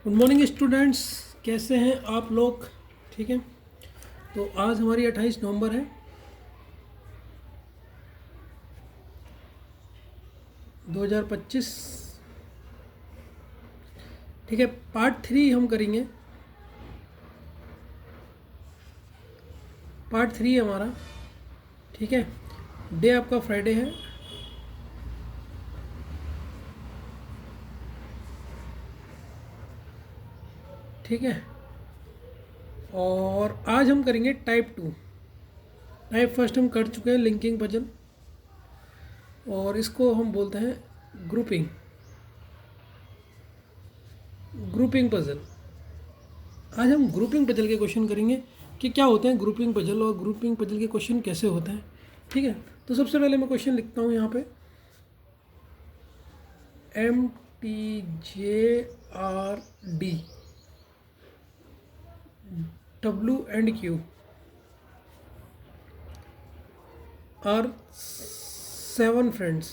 Good morning students, कैसे हैं आप लोग? ठीक है। तो आज हमारी 28 नवंबर है 2025। ठीक है, पार्ट 3 हम करेंगे। पार्ट 3 है हमारा। ठीक है। डे आपका फ्राइडे है। ठीक है। और आज हम करेंगे टाइप 2। टाइप फर्स्ट हम कर चुके हैं, लिंकिंग पजल, और इसको हम बोलते हैं ग्रुपिंग ग्रुपिंग पजल। आज हम ग्रुपिंग पजल के क्वेश्चन करेंगे कि क्या होते हैं ग्रुपिंग पजल और ग्रुपिंग पजल के क्वेश्चन कैसे होते हैं। ठीक है। तो सबसे पहले मैं क्वेश्चन लिखता हूँ यहाँ पे। MTJRD W and Q are 7 friends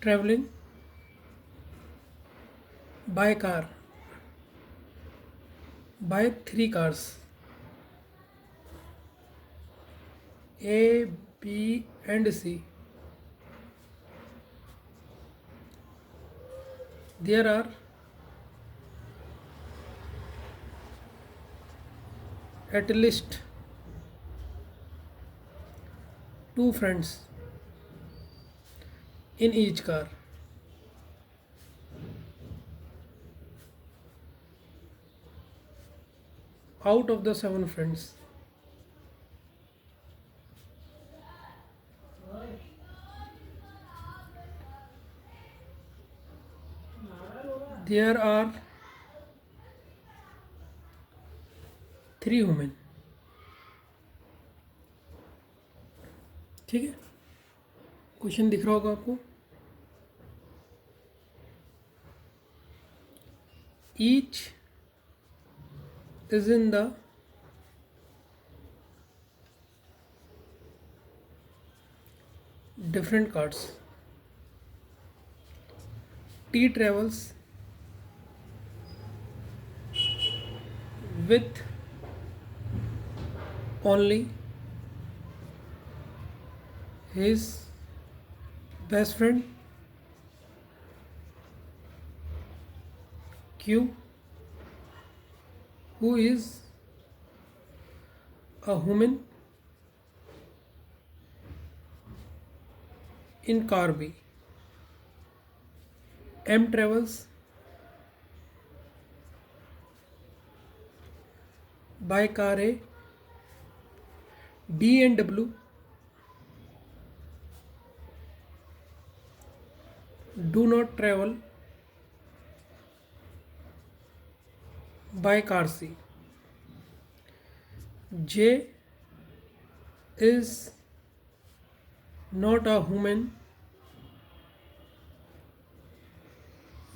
traveling by car, by 3 cars, A, B and C. There are at least 2 friends in each car. Out of the 7 friends, there are 3 women. ठीक है। Question दिख रहा होगा आपको। Each is in the different cars. T travels with only his best friend Q, who is a woman in car B. M travels by car A. D and W do not travel by car C. J is not a woman,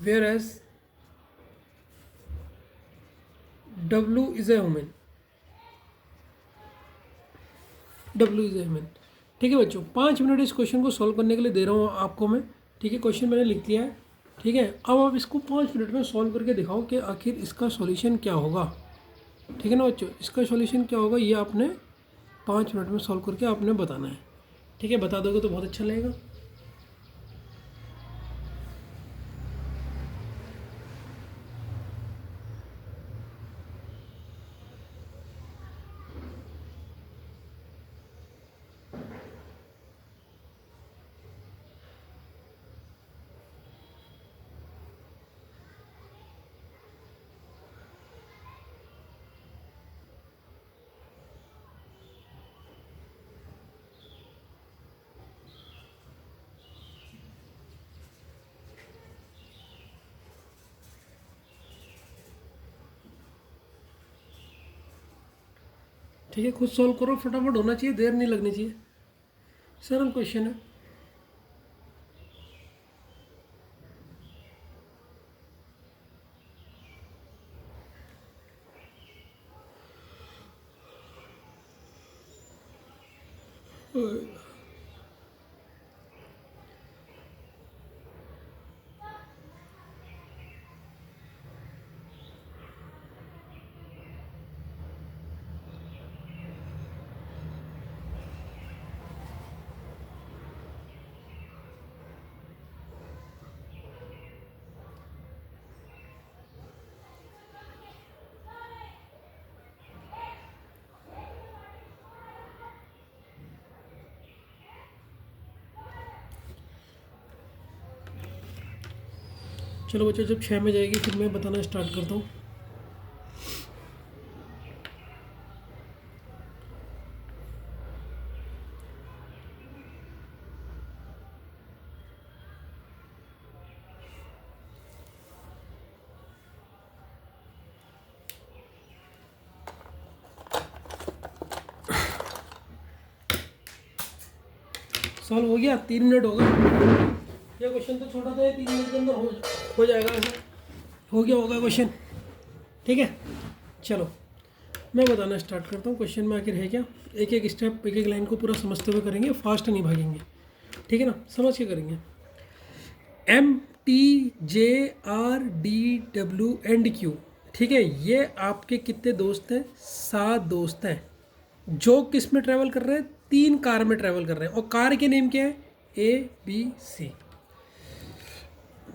whereas W is a woman. W is a woman. ठीक है बच्चों, 5 minute इस question को solve करने के लिए दे रहा हूँ आपको मैं। ठीक है, क्वेश्चन मैंने लिख लिया है। ठीक है, अब आप इसको 5 मिनट में सॉल्व करके दिखाओ कि आखिर इसका सॉल्यूशन क्या होगा। ठीक है ना बच्चों, इसका सॉल्यूशन क्या होगा ये आपने 5 मिनट में सॉल्व करके आपने बताना है। ठीक है, बता दोगे तो बहुत अच्छा लगेगा। ठीक है, खुद सॉल्व करो, फटाफट होना चाहिए, देर नहीं लगनी चाहिए। सरल क्वेश्चन है। चलो बच्चों, जब 6 में जाएगी फिर मैं बताना स्टार्ट करता हूँ। सॉल्व हो गया, 3 मिनट हो गए। ये क्वेश्चन तो छोटा था, ये 3 मिनट के अंदर हो जाएगा ऐसा। हो गया होगा क्वेश्चन, ठीक है। चलो मैं बताना स्टार्ट करता हूँ क्वेश्चन में आखिर है क्या। एक एक स्टेप, एक एक लाइन को पूरा समझते हुए करेंगे, फास्ट नहीं भागेंगे, ठीक है ना, समझ के करेंगे। MTJRDWQ, ठीक है, ये आपके कितने दोस्त हैं? 7 दोस्त हैं जो किस में ट्रैवल कर रहे हैं? 3 कार में ट्रैवल कर रहे हैं। और कार के नेम क्या है? ABC।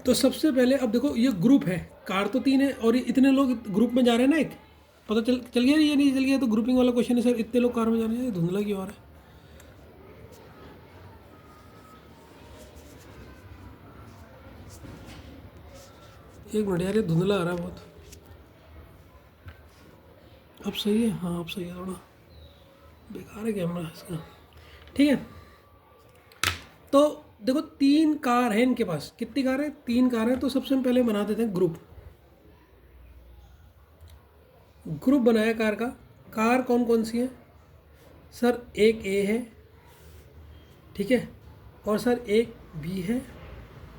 तो सबसे पहले अब देखो, ये ग्रुप है, कार तो 3 है और ये इतने लोग ग्रुप में जा रहे हैं ना। एक पता चल गया, ये नहीं चल गया तो ग्रुपिंग वाला क्वेश्चन है सर, इतने लोग कार में जा रहे हैं, धुंधला क्यों आ रहा है? एक मिनट यार, ये धुंधला आ रहा है बहुत। अब सही है? हाँ अब सही है, थोड़ा बेकार है कैमरा इसका, ठीक है। तो देखो 3 कार है इनके पास। कितनी कार है? 3 कार है। तो सबसे पहले बना देते हैं ग्रुप। ग्रुप बनाया कार का। कार कौन कौन सी है सर? एक A है, ठीक है, और सर एक B है,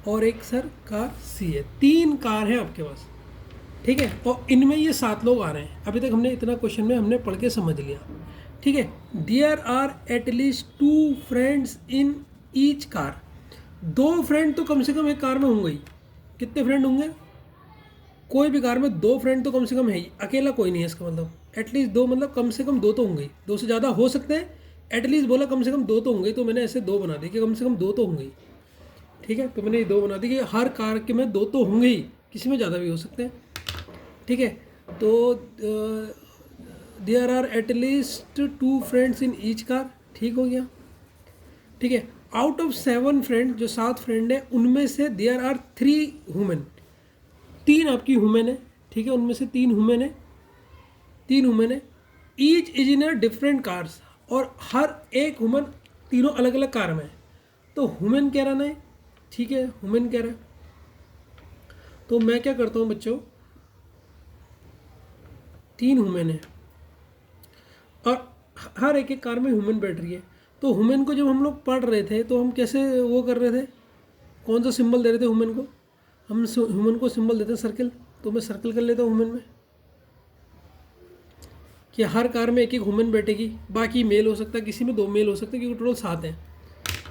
और एक सर कार C है। 3 कार है आपके पास, ठीक है। और इनमें ये 7 लोग आ रहे हैं। अभी तक हमने इतना क्वेश्चन में हमने पढ़ के समझ लिया, ठीक है। There are at least 2 friends in each car. 2 friend तो कम से कम एक कार में होंगे ही। कितने फ्रेंड होंगे? कोई भी कार में 2 फ्रेंड तो कम से कम है ही, अकेला कोई नहीं है इसका मतलब। एटलीस्ट 2 मतलब कम से कम 2 तो होंगे ही। 2 से ज़्यादा हो सकते हैं, एटलीस्ट बोला कम से कम 2 तो होंगे। तो मैंने ऐसे 2 बना दिए कि कम से कम 2 तो होंगे ही, ठीक है। तो मैंने ये 2 बना दी कि हर कार के में 2 तो होंगे ही, किसी में ज़्यादा भी हो सकते हैं, ठीक है। तो there are at least 2 friends in each car, ठीक हो गया, ठीक है। आउट ऑफ 7 फ्रेंड, जो 7 फ्रेंड है उनमें से देयर आर 3 वुमेन। 3 आपकी वुमेन है, ठीक है, उनमें से 3 वुमेन है, 3 वुमेन है। Each is in a different cars, और हर एक वुमेन तीनों अलग अलग कार में है। तो वुमेन कह रहा है, ठीक है, वुमेन कह रहा है। तो मैं क्या करता हूँ बच्चों, 3 वुमेन है और हर एक एक कार में वुमेन बैठ रही है। तो वुमेन को जब हम लोग पढ़ रहे थे तो हम कैसे वो कर रहे थे? कौन सा सिंबल दे रहे थे वुमेन को? हम वुमेन को सिंबल देते हैं सर्कल। तो मैं सर्कल कर लेता हूँ वुमेन में, कि हर कार में एक एक वुमेन बैठेगी। बाकी मेल हो सकता है, किसी में 2 मेल हो सकता है, क्योंकि टोटल 7 हैं।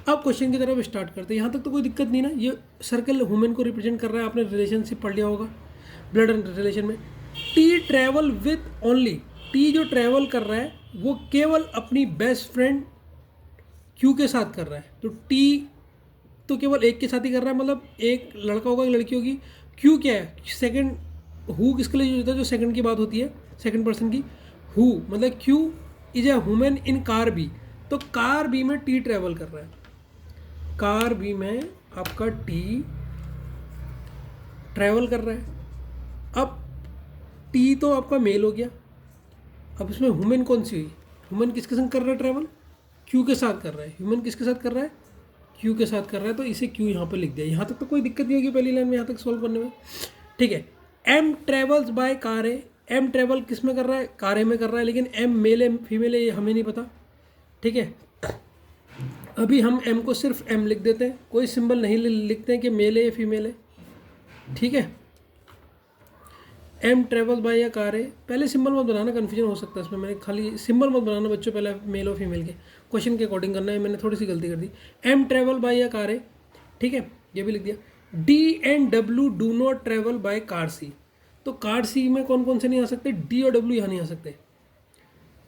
अब क्वेश्चन की तरफ स्टार्ट करते हैं। यहाँ तक तो कोई दिक्कत नहीं ना। ये सर्कल वुमेन को रिप्रेजेंट कर रहा है। आपने रिलेशनशिप पढ़ लिया होगा ब्लड रिलेशन में। T travel with only, T जो ट्रैवल कर रहा है वो केवल अपनी बेस्ट फ्रेंड क्यू के साथ कर रहा है। तो टी तो केवल एक के साथ ही कर रहा है, मतलब एक लड़का होगा एक लड़की होगी। क्यू क्या है? सेकंड। हु किसके लिए यूज होता है? जो सेकंड की बात होती है, सेकंड पर्सन की। हु मतलब Q is a women in car B. तो कार बी में टी ट्रैवल कर रहा है। कार बी में आपका टी ट्रैवल कर रहा है। अब टी तो आपका मेल हो गया। अब इसमें वुमेन कौन सी हुई? वुमेन किसके संग कर रहा है ट्रैवल? क्यू के साथ कर रहा है। ह्यूमन किसके साथ कर रहा है? क्यू के साथ कर रहा है। तो इसे क्यू यहाँ पर लिख दिया। यहाँ तक तो कोई दिक्कत नहीं होगी पहली लाइन में, यहाँ तक सॉल्व करने में, ठीक है। M travels by car A. M travel किस में कर रहा है? कार ए में कर रहा है। लेकिन एम मेल है फीमेल है ये हमें नहीं पता, ठीक है। अभी हम एम को सिर्फ एम लिख देते हैं, कोई सिंबल नहीं लिखते हैं कि मेल है या फीमेल है, ठीक है। एम ट्रेवल बाय या कार है। पहले सिंबल मत बनाना, कन्फ्यूजन हो सकता है इसमें। मैंने खाली सिंबल मत बनाना बच्चों, पहले मेल और फीमेल के क्वेश्चन के अकॉर्डिंग करना है। मैंने थोड़ी सी गलती कर दी। एम ट्रेवल बाय या कार है, ठीक है, ये भी लिख दिया। D and W do not travel by car C. तो कार सी में कौन कौन से नहीं आ सकते? डी और डब्ल्यू यहाँ नहीं आ सकते।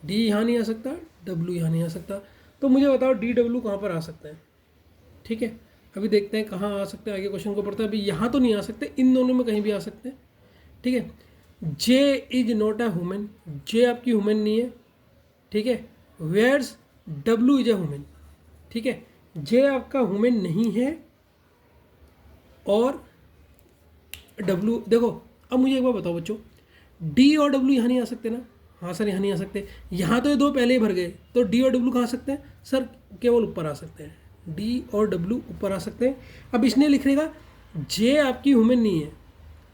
डी यहाँ नहीं आ सकता, डब्ल्यू यहाँ नहीं आ सकता। तो मुझे बताओ डी डब्ल्यू कहाँ पर आ सकते हैं, ठीक है। अभी देखते हैं कहाँ आ सकते हैं, आगे क्वेश्चन को पढ़ते हैं। अभी यहाँ तो नहीं आ सकते, इन दोनों में कहीं भी आ सकते हैं, ठीक है। J is not a women, J आपकी वुमेन नहीं है, ठीक है। Where's W is a women, ठीक है। जे आपका वुमेन नहीं है और डब्लू देखो, अब मुझे एक बार बताओ बच्चों, डी और डब्लू यहाँ नहीं आ सकते ना? हाँ सर यहाँ नहीं आ सकते, यहाँ तो ये दो पहले ही भर गए, तो डी और डब्लू कहाँ आ सकते हैं सर? केवल ऊपर आ सकते हैं, डी और डब्लू ऊपर आ सकते हैं। अब इसने लिख देगा जे आपकी वुमेन नहीं है,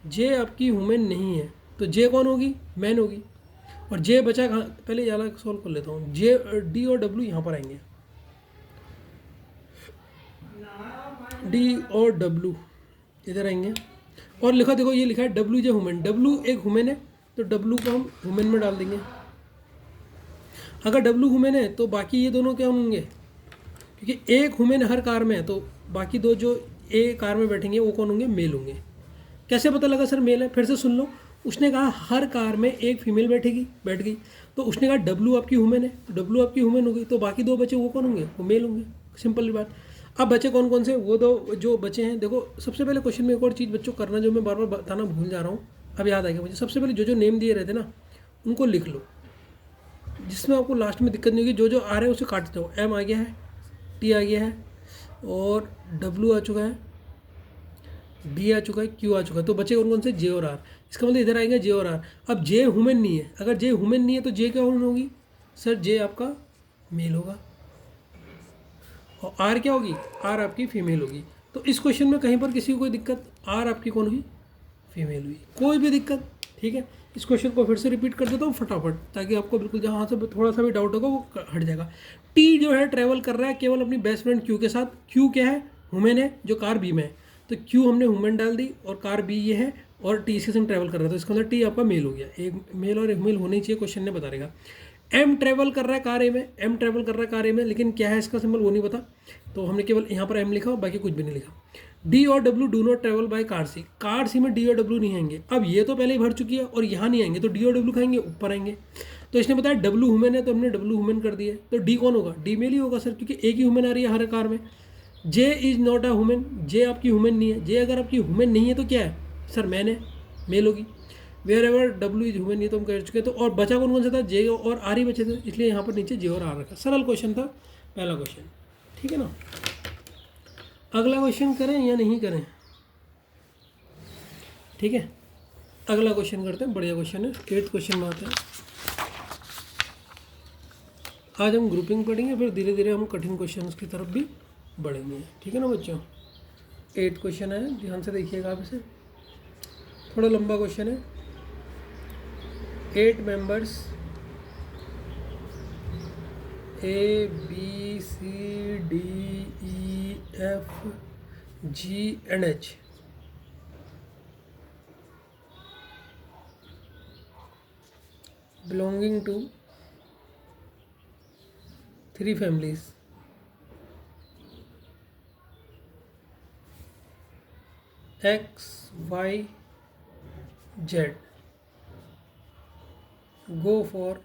जे आपकी वुमेन नहीं है, तो जे कौन होगी? मैन होगी। और जे बचा कहाँ? पहले ये वाला सॉल्व कर लेता हूँ। जे डी और डब्लू यहाँ पर आएंगे, डी और डब्लू इधर आएंगे, और लिखा देखो ये लिखा है डब्लू जे वुमेन, डब्लू एक वुमेन है तो डब्लू को हम वुमेन में डाल देंगे। अगर डब्लू वुमेन है तो बाकी ये दोनों क्या होंगे? क्योंकि एक वुमेन हर कार में है, तो बाकी दो जो ए कार में बैठेंगे वो कौन होंगे? मेल होंगे। कैसे पता लगा सर मेल है? फिर से सुन लो, उसने कहा हर कार में एक फीमेल बैठेगी, बैठ गई, तो उसने कहा डब्लू आपकी वुमेन है, तो डब्लू आपकी वुमेन हो गई, तो बाकी दो बचे वो कौन होंगे? वो मेल होंगे। सिंपल बात। अब बचे कौन कौन से? वो दो जो बचे हैं, देखो सबसे पहले क्वेश्चन में एक और चीज़ बच्चों करना जो मैं बार बार बताना भूल जा रहा हूँ, अब याद आ गया मुझे। सबसे पहले जो जो नेम दिए रहते ना उनको लिख लो, जिसमें आपको लास्ट में दिक्कत नहीं होगी। जो जो आ रहे हैं उसे काट दो। एम आ गया है, टी आ गया है, और डब्लू आ चुका है, डी आ चुका है, क्यू आ चुका है, तो बचे कौन कौन से? जे और आर। इसका मतलब इधर आएंगे जे और आर। अब जे वुमेन नहीं है, अगर जे वुमेन नहीं है तो जे क्या होगी सर? जे आपका मेल होगा, और आर क्या होगी? आर आपकी फीमेल होगी। तो इस क्वेश्चन में कहीं पर किसी को कोई दिक्कत? आर आपकी कौन हुई? फीमेल हुई, कोई भी दिक्कत? ठीक है, इस क्वेश्चन को फिर से रिपीट कर देता हूँ फटाफट, ताकि आपको बिल्कुल जहाँ से थोड़ा सा भी डाउट होगा वो हट जाएगा। टी जो है ट्रैवल कर रहा है केवल अपनी बेस्ट फ्रेंड क्यू के साथ। क्यू क्या है? वुमेन है, जो कार बी में है, तो क्यू हमने वुमेन डाल दी, और कार बी ये है, और टी इसके संग ट्रैवल कर रहा है, तो इसका मतलब टी आपका मेल हो गया। एक मेल और एक मेल होना ही चाहिए, क्वेश्चन ने बता देगा। एम ट्रैवल कर रहा है कार ए में, एम ट्रैवल कर रहा है कार ए में, लेकिन क्या है इसका सिंबल वो नहीं पता, तो हमने केवल यहाँ पर एम लिखा और बाकी कुछ भी नहीं लिखा। डी और W do not travel by car C, car C में डी और डब्ल्यू नहीं आएंगे। अब ये तो पहले ही भर चुकी है और यहाँ नहीं आएंगे, तो डी और डब्ल्यू खाएंगे ऊपर आएंगे। तो इसने बताया डब्ल्यू वुमेन है, तो हमने डब्ल्यू वुमेन कर दिया, तो डी कौन होगा? डी मेल ही होगा सर, क्योंकि एक ही वुमेन आ रही है हर कार में। जे is not a women, J आपकी वुमेन नहीं है। जे अगर आपकी वुमेन नहीं है तो क्या है सर? मैन है, मेल होगी। Wherever W is women, ये तो हम कर चुके, तो और बचा कौन कौन सा था? जे और आर ही बचे थे, इसलिए यहाँ पर नीचे जे और आर रखा। सरल क्वेश्चन था पहला क्वेश्चन, ठीक है ना। अगला क्वेश्चन करें या नहीं करें? ठीक है, अगला क्वेश्चन करते हैं, बढ़िया क्वेश्चन है। 8th क्वेश्चन में आते हैं। आज हम ग्रुपिंग पढ़ेंगे, फिर धीरे धीरे हम कठिन क्वेश्चन की तरफ भी बढ़ेंगे, ठीक है ना बच्चों। 8th क्वेश्चन है, ध्यान से देखिएगा आप इसे, थोड़ा लंबा क्वेश्चन है। 8 members A B C D E F G and H belonging to 3 families X, Y, Z go for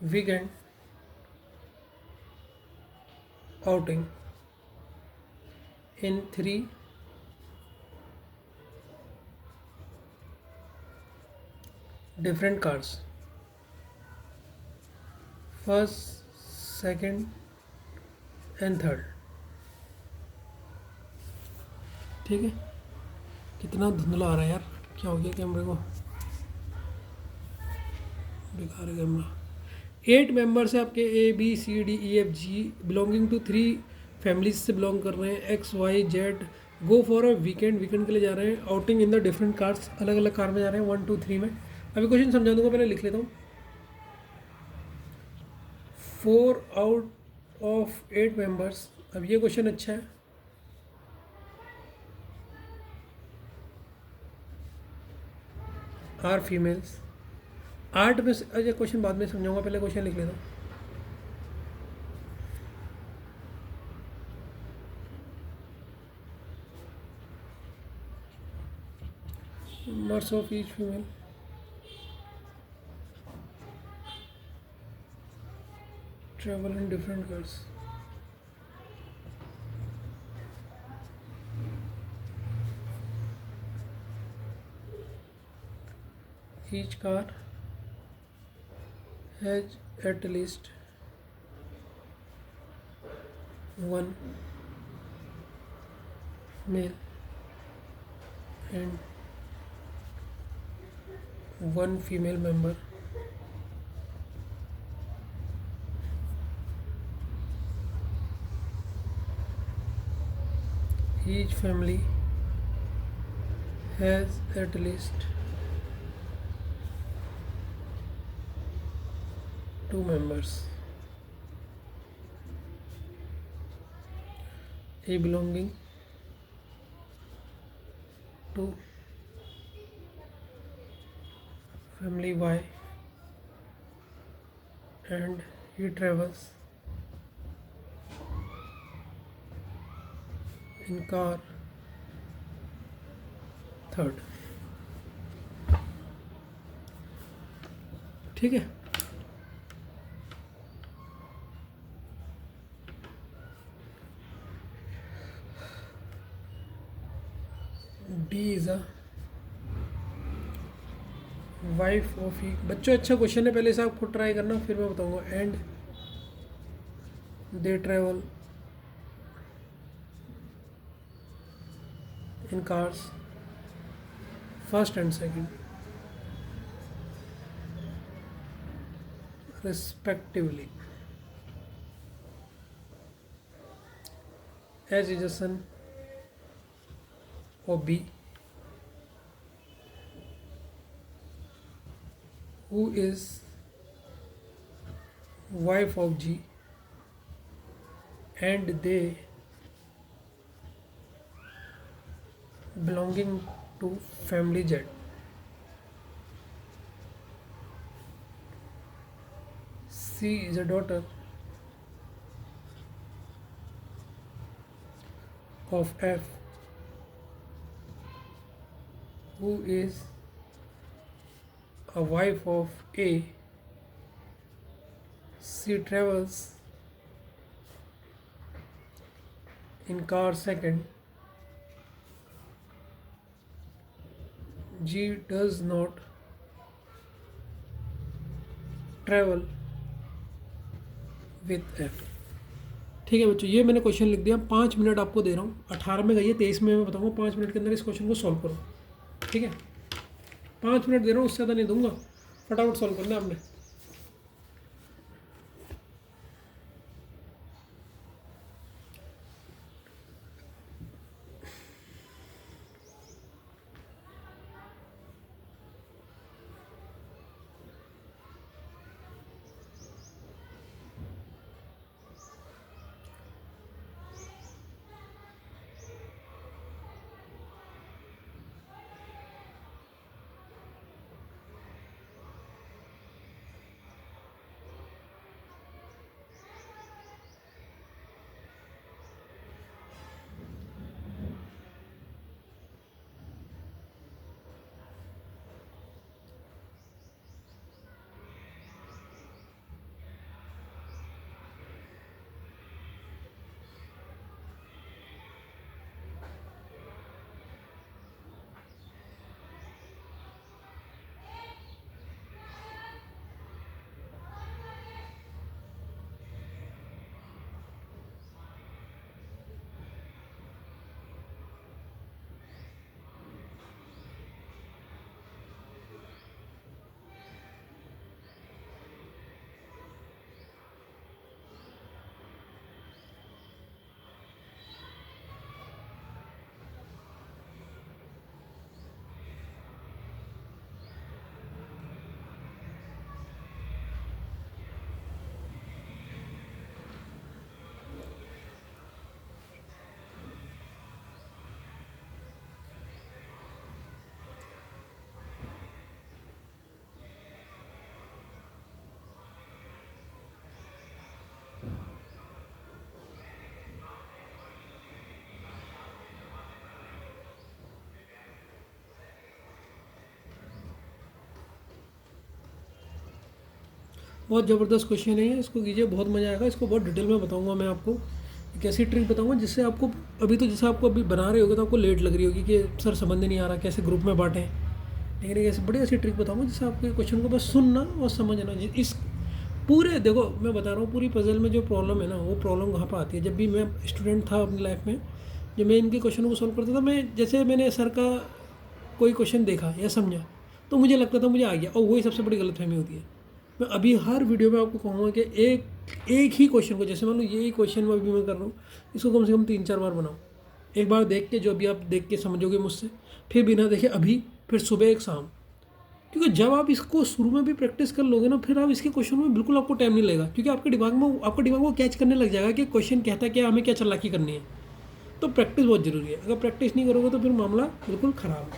weekend outing in 3 different cars, first, second and third। ठीक है, कितना धुंधला आ रहा है यार, क्या हो गया कैमरे को? बेकार है कैमरा। 8 मेंबर्स है आपके, A B C D E F G belonging to 3 families से बिलोंग कर रहे हैं, X Y Z. Go for a weekend, weekend के लिए जा रहे हैं। Outing in the different cars, अलग अलग कार में जा रहे हैं, 1 2 3 में। अभी क्वेश्चन समझा दूंगा, पहले लिख लेता हूँ। 4 आउट ऑफ 8 मेंबर्स, अब ये क्वेश्चन अच्छा है। आर फीमेल्स, 8 में से, अच्छा क्वेश्चन बाद में समझाऊंगा, पहले क्वेश्चन लिख लेता हूँ। Numbers of each female, travel in different cars, each car has at least 1 male। and one female member. Each family has at least two members, A belonging to family Y, and he travels in car third. ठीक है. D is a wife of he. बच्चों अच्छा question है, पहले से आप खुद try करना फिर मैं बताऊंगा. And they travel in cars first and second respectively. As is a son of B, who is wife of G, and they belonging to family Z. C is a daughter of F, who is a wife of A. She travels in car second. G does not travel with F. ठीक है बच्चों, ये मैंने question लिख दिया. 5 minute आपको दे रहा हूँ. 18 में गई है, 23 में मैं बताऊँगा. 5 मिनट के अंदर इस क्वेश्चन को सॉल्व करो. ठीक है, 5 मिनट दे रहा हूँ, उससे ज़्यादा नहीं दूंगा. फटाफट सॉल्व करना है आपने. बहुत ज़बरदस्त क्वेश्चन है ये, इसको कीजिए, बहुत मज़ा आएगा. इसको बहुत डिटेल में बताऊंगा मैं आपको. एक ऐसी ट्रिक बताऊंगा जिससे आपको अभी तो जैसे आपको अभी बना रहे होगे तो आपको लेट लग रही होगी कि सर समझ नहीं आ रहा कैसे ग्रुप में बांटें. लेकिन एक ऐसी बड़ी ऐसी ट्रिक बताऊंगा जिससे आपके क्वेश्चन को बस सुनना और समझना. इस पूरे देखो मैं बता रहा हूँ, पूरी पजल में जो प्रॉब्लम है ना, वो प्रॉब्लम कहाँ पर आती है. जब भी मैं स्टूडेंट था अपनी लाइफ में, जब मैं इनके क्वेश्चनों को सॉल्व करता था, मैं जैसे मैंने सर का कोई क्वेश्चन देखा या समझा तो मुझे लगता था मुझे आ गया, और वही सबसे बड़ी गलतफहमी होती है। मैं अभी हर वीडियो में आपको कहूँगा कि एक ही क्वेश्चन को, जैसे मान लो यही क्वेश्चन में अभी मैं कर रहा हूँ, इसको कम से कम 3-4 बार बनाओ। एक बार देख के, जो अभी आप देख के समझोगे मुझसे, फिर बिना देखे अभी, फिर सुबह एक शाम। क्योंकि जब आप इसको शुरू में भी प्रैक्टिस कर लोगे ना, फिर आप इसके क्वेश्चन में बिल्कुल आपको टाइम नहीं लगेगा, क्योंकि आपका दिमाग वो कैच करने लग जाएगा कि क्वेश्चन कहता क्या, हमें क्या चालाकी करनी है। तो प्रैक्टिस बहुत ज़रूरी है। अगर प्रैक्टिस नहीं करोगे तो फिर मामला बिल्कुल ख़राब है।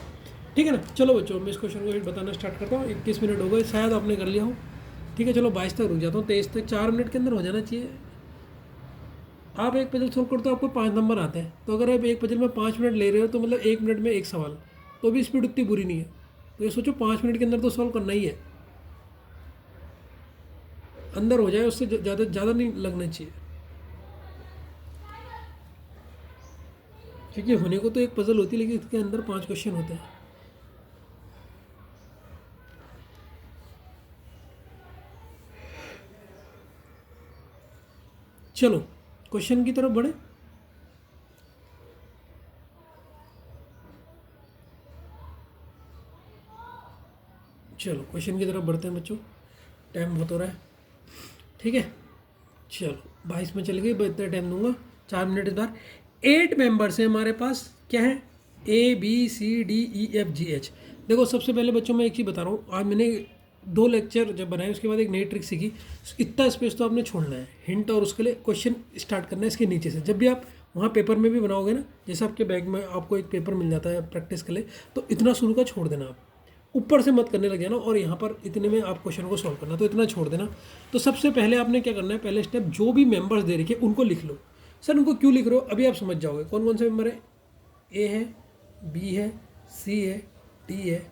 ठीक है ना। चलो बच्चों, मैं इस क्वेश्चन को बताना स्टार्ट करता हूँ। 21 मिनट हो गए, शायद आपने कर लिया हो। ठीक है, चलो 22 तक रुक जाता हूँ, 23 तक 4 मिनट के अंदर हो जाना चाहिए। आप एक पजल सोल्व करते हो, आपको 5 नंबर आते हैं, तो अगर आप एक पजल में 5 मिनट ले रहे हो तो मतलब 1 मिनट में एक सवाल, तो भी स्पीड उतनी बुरी नहीं है। तो ये सोचो 5 मिनट के अंदर तो सॉल्व करना ही है, अंदर हो जाए, उससे ज़्यादा नहीं लगना चाहिए। क्योंकि होने को तो एक पजल होती है, लेकिन इसके अंदर 5 क्वेश्चन होते हैं। चलो क्वेश्चन की तरफ बढ़े। चलो क्वेश्चन की तरफ बढ़ते हैं बच्चों, टाइम बहुत हो रहा है। ठीक है, चलो 22 में चल गई, इतना टाइम दूंगा, 4 मिनट इस बार। 8 मेंबर्स हैं हमारे पास, क्या है, ABCDEFGH। देखो सबसे पहले बच्चों मैं एक चीज़ बता रहा हूँ, आज मैंने 2 लेक्चर जब बनाए, उसके बाद एक नई ट्रिक सीखी। इतना स्पेस तो आपने छोड़ना है हिंट, और उसके लिए क्वेश्चन स्टार्ट करना है इसके नीचे से। जब भी आप वहाँ पेपर में भी बनाओगे ना, जैसे आपके बैग में आपको एक पेपर मिल जाता है प्रैक्टिस के लिए, तो इतना शुरू का छोड़ देना, आप ऊपर से मत करने लग जाना, और यहाँ पर इतने में आप क्वेश्चन को सॉल्व करना, तो इतना छोड़ देना। तो सबसे पहले आपने क्या करना है, पहले स्टेप, जो भी मेंबर्स दे रखे उनको लिख लो। सर उनको क्यों लिख रहे हो, अभी आप समझ जाओगे कौन कौन से मेंबर है। ए है, बी है, सी है, डी है,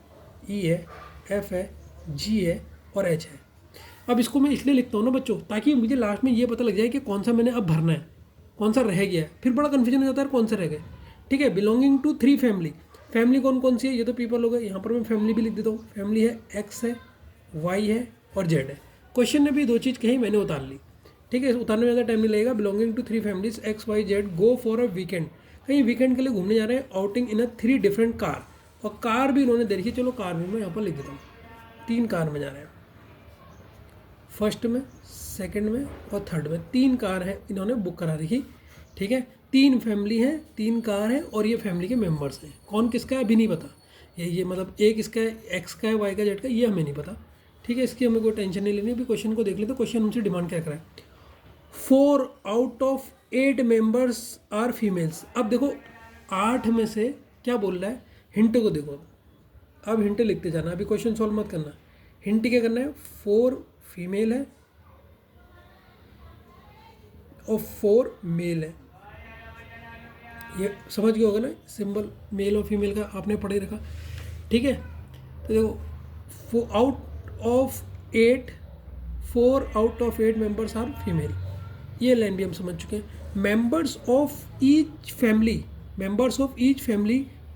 ई है, एफ है, जी है और एच है। अब इसको मैं इसलिए लिखता हूँ ना बच्चों, ताकि मुझे लास्ट में ये पता लग जाए कि कौन सा मैंने अब भरना है, कौन सा रह गया है। फिर बड़ा कन्फ्यूजन हो जाता है कौन सा रह गए। ठीक है, बिलोंगिंग टू 3 फैमिली। फैमिली कौन कौन सी है, ये तो पीपल हो गए, यहाँ पर मैं फैमिली भी लिख देता हूँ। फैमिली है, एक्स है, वाई है और जेड है। क्वेश्चन ने भी 2 चीज़ कही, मैंने उतार ली। ठीक है, उतारने में ज़्यादा टाइम नहीं लगेगा। Belonging to 3 families X Y Z go for a weekend, कहीं वीकेंड के लिए घूमने जा रहे हैं, outing in a 3 different car. और कार भी इन्होंने दे रखी है, चलो कार भी मैं यहाँ पर लिख देता हूँ। 3 कार में जा रहे हैं, फर्स्ट में, सेकंड में और थर्ड में 3 कार है इन्होंने बुक करा रखी। ठीक है, 3 फैमिली हैं, 3 कार हैं, और ये फैमिली के मेंबर्स हैं। कौन किसका है अभी नहीं पता, ये मतलब एक इसका है, एक्स का है, वाई का, जेड का, ये हमें नहीं पता। ठीक है, इसकी हमें कोई टेंशन नहीं लेनी। अभी क्वेश्चन को देख ले, तो क्वेश्चन हमसे डिमांड क्या करा है, 4 out of 8 members are females. अब देखो 8 में से क्या बोल रहा है, हिंट को देखो। अब हिंट लिखते जाना, अभी क्वेश्चन सॉल्व मत करना। हिंट क्या करना है, 4 फीमेल है और 4 मेल है। ये समझ गए होगा ना, सिंबल मेल और फीमेल का आपने पढ़े रखा। ठीक है, तो देखो 4 out of 8 members are female, ये लाइन भी हम समझ चुके हैं। Members of each family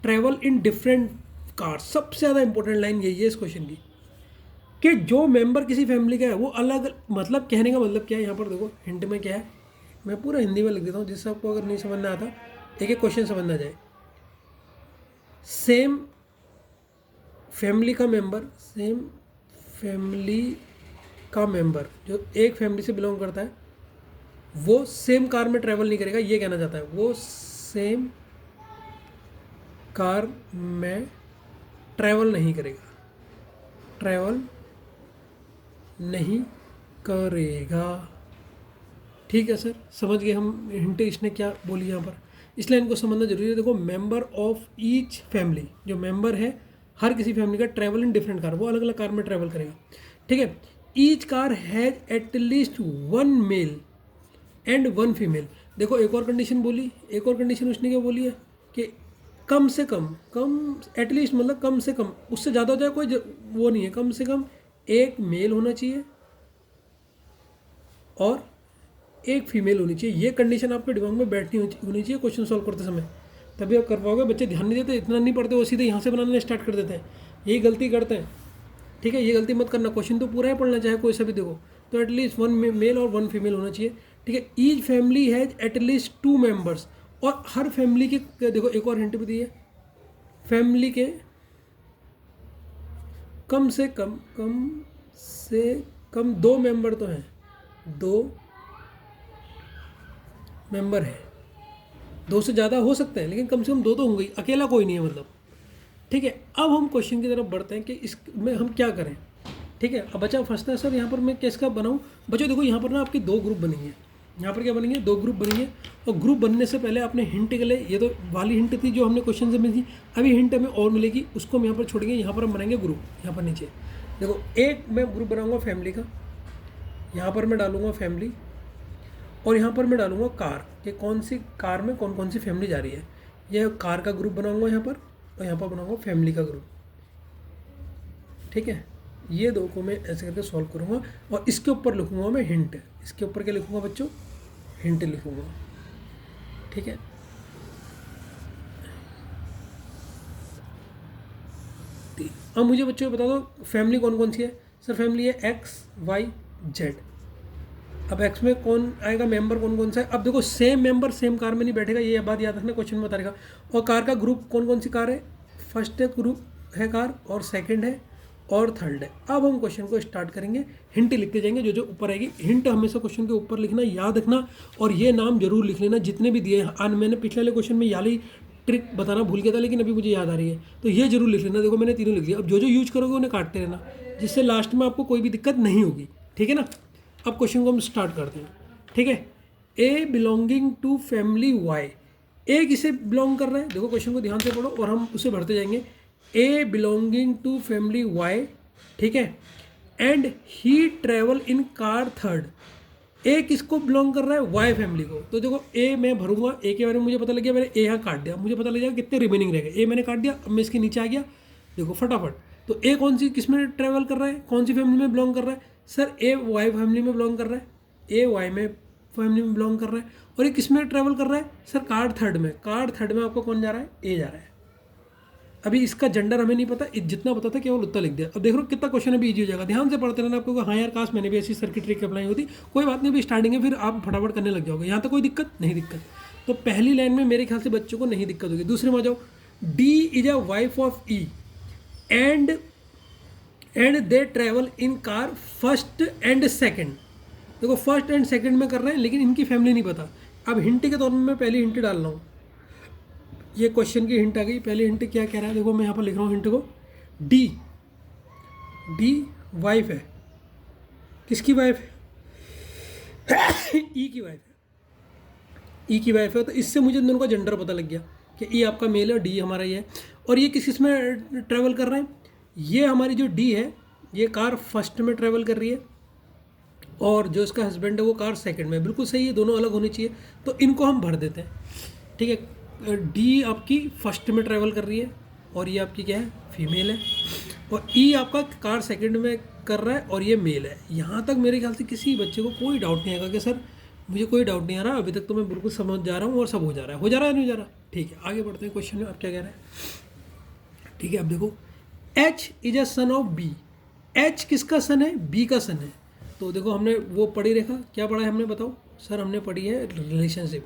travel in different car. सबसे ज़्यादा इंपॉर्टेंट लाइन यही है इस क्वेश्चन की, कि जो मेंबर किसी फैमिली का है वो अलग, मतलब कहने का मतलब क्या है, यहाँ पर देखो हिंट में क्या है, मैं पूरा हिंदी में लिख देता हूँ, जिससे आपको अगर नहीं समझ में आता, एक एक क्वेश्चन समझ ना जाए। सेम फैमिली का मेंबर जो एक फैमिली से बिलोंग करता है, वो सेम कार में ट्रैवल नहीं करेगा, ये कहना चाहता है। वो सेम कार में ट्रैवल नहीं करेगा। ठीक है सर, समझ गए हम हिंट इसने क्या बोली यहाँ पर। इस लाइन को समझना जरूरी है। देखो मेंबर ऑफ ईच फैमिली, जो मेंबर है हर किसी फैमिली का, ट्रैवल इन डिफरेंट कार, वो अलग अलग कार में ट्रैवल करेगा। ठीक है, each car has at least 1 male and 1 female. देखो एक और कंडीशन बोली, एक और कंडीशन उसने क्या बोली है कि कम से कम एटलीस्ट मतलब कम से कम, उससे ज़्यादा हो जाए कोई वो नहीं है, कम से कम 1 मेल होना चाहिए और 1 फीमेल होनी चाहिए। ये कंडीशन आपके दिमाग में बैठनी होनी चाहिए क्वेश्चन सॉल्व करते समय, तभी आप कर पाओगे। बच्चे ध्यान नहीं देते, इतना नहीं पढ़ते, वो सीधे यहाँ से बनाने स्टार्ट कर देते हैं, यही गलती करते हैं। ठीक है, ये गलती मत करना, क्वेश्चन तो पूरा ही पढ़ना चाहे कोई सा भी देखो, तो एटलीस्ट 1 मेल और 1 फीमेल होना चाहिए। ठीक है, each family has at least 2 members, और हर फैमिली के, देखो एक और हिंट भी दी है, फैमिली के कम से कम 2 मेंबर तो हैं, 2 मेंबर हैं, 2 से ज़्यादा हो सकते हैं लेकिन कम से कम 2 तो होंगे ही, अकेला कोई नहीं है मतलब। ठीक है, अब हम क्वेश्चन की तरफ बढ़ते हैं कि इसमें हम क्या करें। ठीक है, अब बच्चा फंसता है सर यहाँ पर मैं किसका बनाऊँ। बच्चों देखो यहाँ पर ना आपके 2 ग्रुप बनेंगे, यहाँ पर क्या बनेंगे, 2 ग्रुप बनेंगे। और ग्रुप बनने से पहले आपने हिंट के लिए, ये तो वाली हिंट थी जो हमने क्वेश्चन से मिली थी, अभी हिंट हमें और मिलेगी, उसको हम यहाँ पर छोड़ेंगे। यहाँ पर हम बनाएंगे ग्रुप, यहाँ पर नीचे देखो एक मैं ग्रुप बनाऊँगा फैमिली का, यहाँ पर मैं डालूँगा फैमिली, और यहाँ पर मैं डालूँगा कार, कि कौन सी कार में कौन कौन सी फैमिली जा रही है। यह कार का ग्रुप बनाऊँगा यहाँ पर, और यहाँ पर बनाऊँगा फैमिली का ग्रुप। ठीक है, ये 2 को मैं ऐसे करके सॉल्व करूँगा, और इसके ऊपर लिखूँगा मैं हिंट। इसके ऊपर क्या लिखूँगा बच्चों, हिंट लिखूँगा। ठीक है, अब मुझे बच्चों बता दो फैमिली कौन कौन सी है। सर फैमिली है एक्स वाई जेड। अब एक्स में कौन आएगा, मेंबर कौन कौन सा है। अब देखो सेम मेंबर सेम कार में नहीं बैठेगा, ये बात याद रखना, क्वेश्चन में बता देगा। और कार का ग्रुप कौन कौन सी कार है, फर्स्ट है ग्रुप है कार, और सेकंड है, और थर्ड है। अब हम क्वेश्चन को स्टार्ट करेंगे, हिंट लिखते जाएंगे जो जो ऊपर आएगी। हिंट हमेशा क्वेश्चन के ऊपर लिखना, याद रखना, और ये नाम जरूर लिख लेना जितने भी दिए हैं। मैंने पिछले वाले क्वेश्चन में याली ट्रिक बताना भूल गया था, लेकिन अभी मुझे याद आ रही है, तो ये जरूर लिख लेना। देखो मैंने तीनों लिख दिया। अब जो जो यूज करोगे उन्हें काटते रहना, जिससे लास्ट में आपको कोई भी दिक्कत नहीं होगी। ठीक है ना, अब क्वेश्चन को हम स्टार्ट करते हैं। ठीक है, ए बिलोंगिंग टू फैमिली वाई, ए किसे बिलोंग कर रहा है, देखो क्वेश्चन को ध्यान से पढ़ो और हम उसे भरते जाएंगे। A belonging to family Y, ठीक है, and he travel in car third. A किसको बिलोंग कर रहा है, वाई फैमिली को। तो देखो ए मैं भरूंगा, ए के बारे में मुझे पता लग गया, मैंने ए यहाँ काट दिया, मुझे पता लग जाएगा कितने रिमेनिंग रह गए। ए मैंने काट दिया, अब मैं इसके नीचे आ गया, देखो फटाफट। तो ए कौन सी किस में ट्रेवल कर रहा है, कौन सी फैमिली में बिलोंग कर रहा है, सर ए वाई फैमिली में बिलोंग कर रहा है, ए वाई में फैमिली में बिलोंग कर रहा है। और ये किस में ट्रेवल कर रहा है, सर कार थर्ड में। कार थर्ड में आपको कौन जा रहा है, ए जा रहा है। अभी इसका जेंडर हमें नहीं पता, जितना पता था केवल उतना लिख दिया। अब देख लो कितना क्वेश्चन अभी इजी हो जाएगा, ध्यान से पढ़ते रहना। आपको हाँ यार काश मैंने भी ऐसी सर्किट ट्रिक अप्लाई होती, कोई बात नहीं, अभी स्टार्टिंग है, फिर आप फटाफट करने लग जाओगे। यहाँ तक कोई दिक्कत नहीं, दिक्कत तो पहली लाइन में मेरे ख्याल से बच्चों को नहीं दिक्कत होगी। दूसरे में आ जाओ, D is a wife of E and they travel in car first and second. देखो फर्स्ट एंड सेकेंड में कर रहे हैं, लेकिन इनकी फैमिली नहीं पता। अब हिंट के तौर में मैं पहली हिंट डाल रहा हूँ, ये क्वेश्चन की हिंट आ गई। पहली हिंट क्या कह रहा है, देखो मैं यहाँ पर लिख रहा हूँ हिंट को, डी वाइफ है, किसकी वाइफ है, ई की वाइफ है, ई की वाइफ है। तो इससे मुझे दोनों का जेंडर पता लग गया कि ई आपका मेल है और डी हमारा ये है। और ये किस में ट्रैवल कर रहे हैं, ये हमारी जो डी है ये कार फर्स्ट में ट्रैवल कर रही है, और जो इसका हस्बैंड है वो कार सेकंड में। बिल्कुल सही है, दोनों अलग होनी चाहिए, तो इनको हम भर देते हैं। ठीक है, डी आपकी फर्स्ट में ट्रैवल कर रही है, और ये आपकी क्या है, फीमेल है, और ई आपका कार सेकंड में कर रहा है, और ये मेल है। यहाँ तक मेरे ख्याल से किसी बच्चे को कोई डाउट नहीं आएगा कि सर मुझे कोई डाउट नहीं आ रहा, अभी तक तो मैं बिल्कुल समझ जा रहा हूँ और सब हो जा रहा है, नहीं हो जा रहा। ठीक है, आगे बढ़ते हैं क्वेश्चन में, आप क्या कह रहे हैं। ठीक है, अब देखो, H is a son of B. H किसका सन है, बी का सन है। तो देखो हमने वो पढ़ी रेखा, क्या पढ़ा है हमने, बताओ सर। हमने पढ़ी है रिलेशनशिप।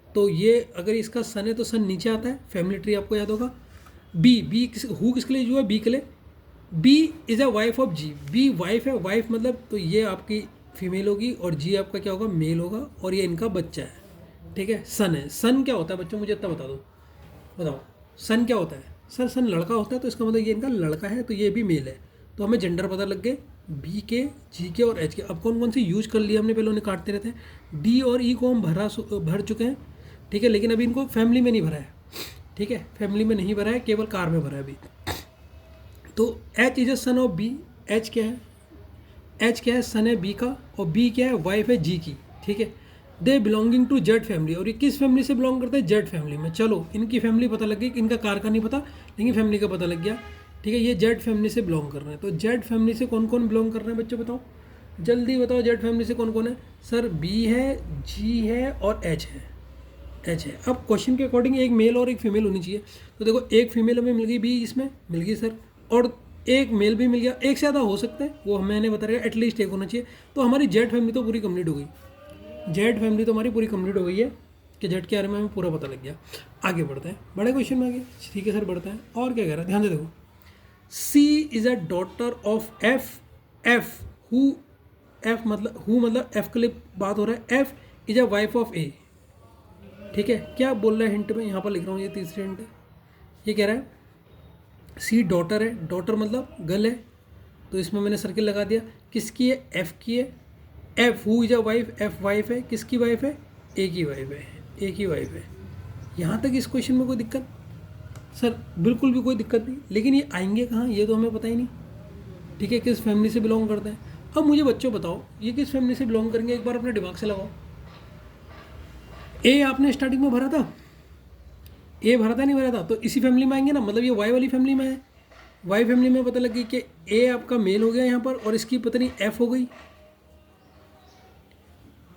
तो ये अगर इसका सन है तो सन नीचे आता है, फैमिली ट्री आपको याद होगा। बी किसके लिए जो है, बी के लिए। B is a wife of G, B wife है, वाइफ मतलब तो ये आपकी फीमेल होगी, और जी आपका क्या होगा, मेल होगा, और ये इनका बच्चा है। ठीक है, सन है। सन क्या होता है बच्चों, मुझे इतना बता दो, बताओ सन क्या होता है। सर सन लड़का होता है, तो इसका मतलब ये इनका लड़का है, तो ये भी मेल है। तो हमें जेंडर पता लग गए, बी के, जी के और एच के। अब कौन कौन से यूज कर लिया हमने, पहले उन्हें काटते रहते हैं। डी और ई को हम भर चुके हैं, ठीक है, लेकिन अभी इनको फैमिली में नहीं भरा है। ठीक है, फैमिली में नहीं भरा है, केवल कार में भरा है अभी। तो H is a son of B. H क्या है, एच क्या है, सन है बी का, और बी क्या है, वाइफ है जी की। ठीक है, दे बिलोंगिंग टू जेड फैमिली, और ये किस फैमिली से बिलोंग करते हैं, जेड फैमिली में। चलो इनकी फैमिली पता लग गई, इनका कार का नहीं पता, लेकिन फैमिली का पता लग गया। ठीक है, ये जेड फैमिली से बिलोंग कर रहे हैं। तो जेड फैमिली से कौन कौन बिलोंग कर रहे हैं बच्चों, बताओ जल्दी बताओ। जेड फैमिली से कौन कौन है, सर बी है, जी है, और एच है। एच है। अब क्वेश्चन के अकॉर्डिंग एक मेल और एक फीमेल होनी चाहिए। तो देखो एक फीमेल हमें मिल गई, बी इसमें मिल गई सर, और एक मेल भी मिल गया। एक से ज़्यादा हो सकता है, वो मैंने बता रहा, एटलीस्ट एक होना चाहिए। तो हमारी जेड फैमिली तो पूरी कंप्लीट हो गई। जेड फैमिली तो हमारी पूरी कंप्लीट हो गई है कि जेड के बारे में हमें पूरा पता लग गया। आगे बढ़ते हैं, बड़े क्वेश्चन में आगे। ठीक है सर, बढ़ते हैं। और क्या कह रहा है, ध्यान से देखो। C is a daughter of F, F who, F मतलब हु मतलब एफ के लिए बात हो रहा है, F is a wife of A. ठीक है, क्या बोल रहा है हिंट में, यहाँ पर लिख रहा हूँ, ये तीसरी हिंट है। ये कह रहा है सी डॉटर है, डॉटर मतलब गर्ल है, तो इसमें मैंने सर्किल लगा दिया। किसकी है, एफ की है। F who is a wife, F wife है, किसकी वाइफ है, ए की वाइफ है, ए की वाइफ है। यहाँ तक इस क्वेश्चन में कोई दिक्कत? सर बिल्कुल भी कोई दिक्कत नहीं, लेकिन ये आएंगे कहाँ ये तो हमें पता ही नहीं। ठीक है, किस फैमिली से बिलोंग करते हैं। अब मुझे बच्चों बताओ ये किस फैमिली से बिलोंग करेंगे, एक बार अपने दिमाग से लगाओ। ए आपने स्टार्टिंग में भरा था, ए भरा था नहीं भरा था, तो इसी फैमिली में आएंगे ना, मतलब ये वाई वाली फैमिली में है। वाई फैमिली में पता लगी कि ए आपका मेल हो गया यहाँ पर, और इसकी पत्नी एफ हो गई,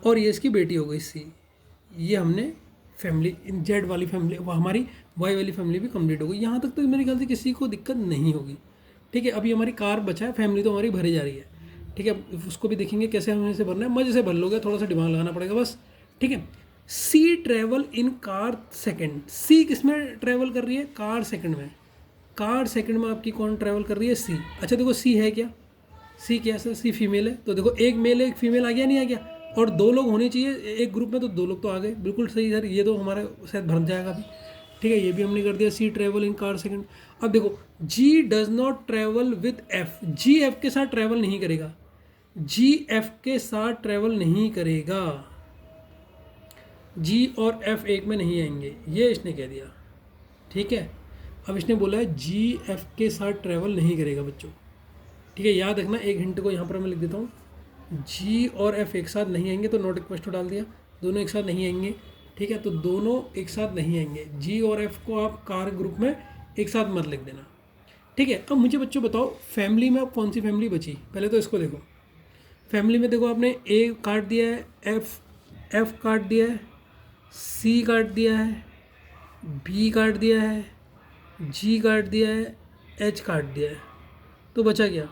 और ये इसकी बेटी हो गई सी। ये हमने फैमिली जेड वाली फैमिली, हमारी वाई वाली फैमिली भी कंप्लीट हो गई। यहाँ तक तो मेरे ख्याल से किसी को दिक्कत नहीं होगी। ठीक है, अभी हमारी कार बचा है, फैमिली तो हमारी भरी जा रही है। ठीक है, उसको भी देखेंगे कैसे हमें इसे भरना है, मजे से भर लोगे, थोड़ा सा दिमाग लगाना पड़ेगा बस। ठीक है, सी ट्रेवल इन कार सेकंड, सी किस में ट्रेवल कर रही है, कार सेकंड में। कार सेकंड में आपकी कौन ट्रेवल कर रही है, सी। अच्छा देखो सी है क्या, सी क्या सर, सी फीमेल है, तो देखो एक मेल है एक फीमेल आ गया नहीं आ गया, और दो लोग होने चाहिए एक ग्रुप में, तो दो लोग तो आ गए, बिल्कुल सही सर, ये तो हमारा शायद भर जाएगा अभी। ठीक है, ये भी हमने कर दिया, C travel in car second. अब देखो G does not travel with F, G F के साथ ट्रेवल नहीं करेगा, जी एफ के साथ ट्रेवल नहीं करेगा, जी और एफ एक में नहीं आएंगे, ये इसने कह दिया। ठीक है, अब इसने बोला है जी एफ के साथ ट्रेवल नहीं करेगा बच्चों। ठीक है, याद रखना, एक हिंट को यहाँ पर मैं लिख देता हूँ, जी और एफ एक साथ नहीं आएंगे, तो नॉट इक्वल टू डाल दिया, दोनों एक साथ नहीं आएंगे। ठीक है, तो दोनों एक साथ नहीं आएंगे, जी और एफ को आप कार ग्रुप में एक साथ मत लिख देना। ठीक है, अब मुझे बच्चों बताओ फैमिली में अब कौन सी फैमिली बची, पहले तो इसको देखो। फैमिली में देखो आपने ए काट दिया है, एफ काट दिया है, सी काट दिया है, बी काट दिया है, जी काट दिया है, एच काट दिया है, तो बचा क्या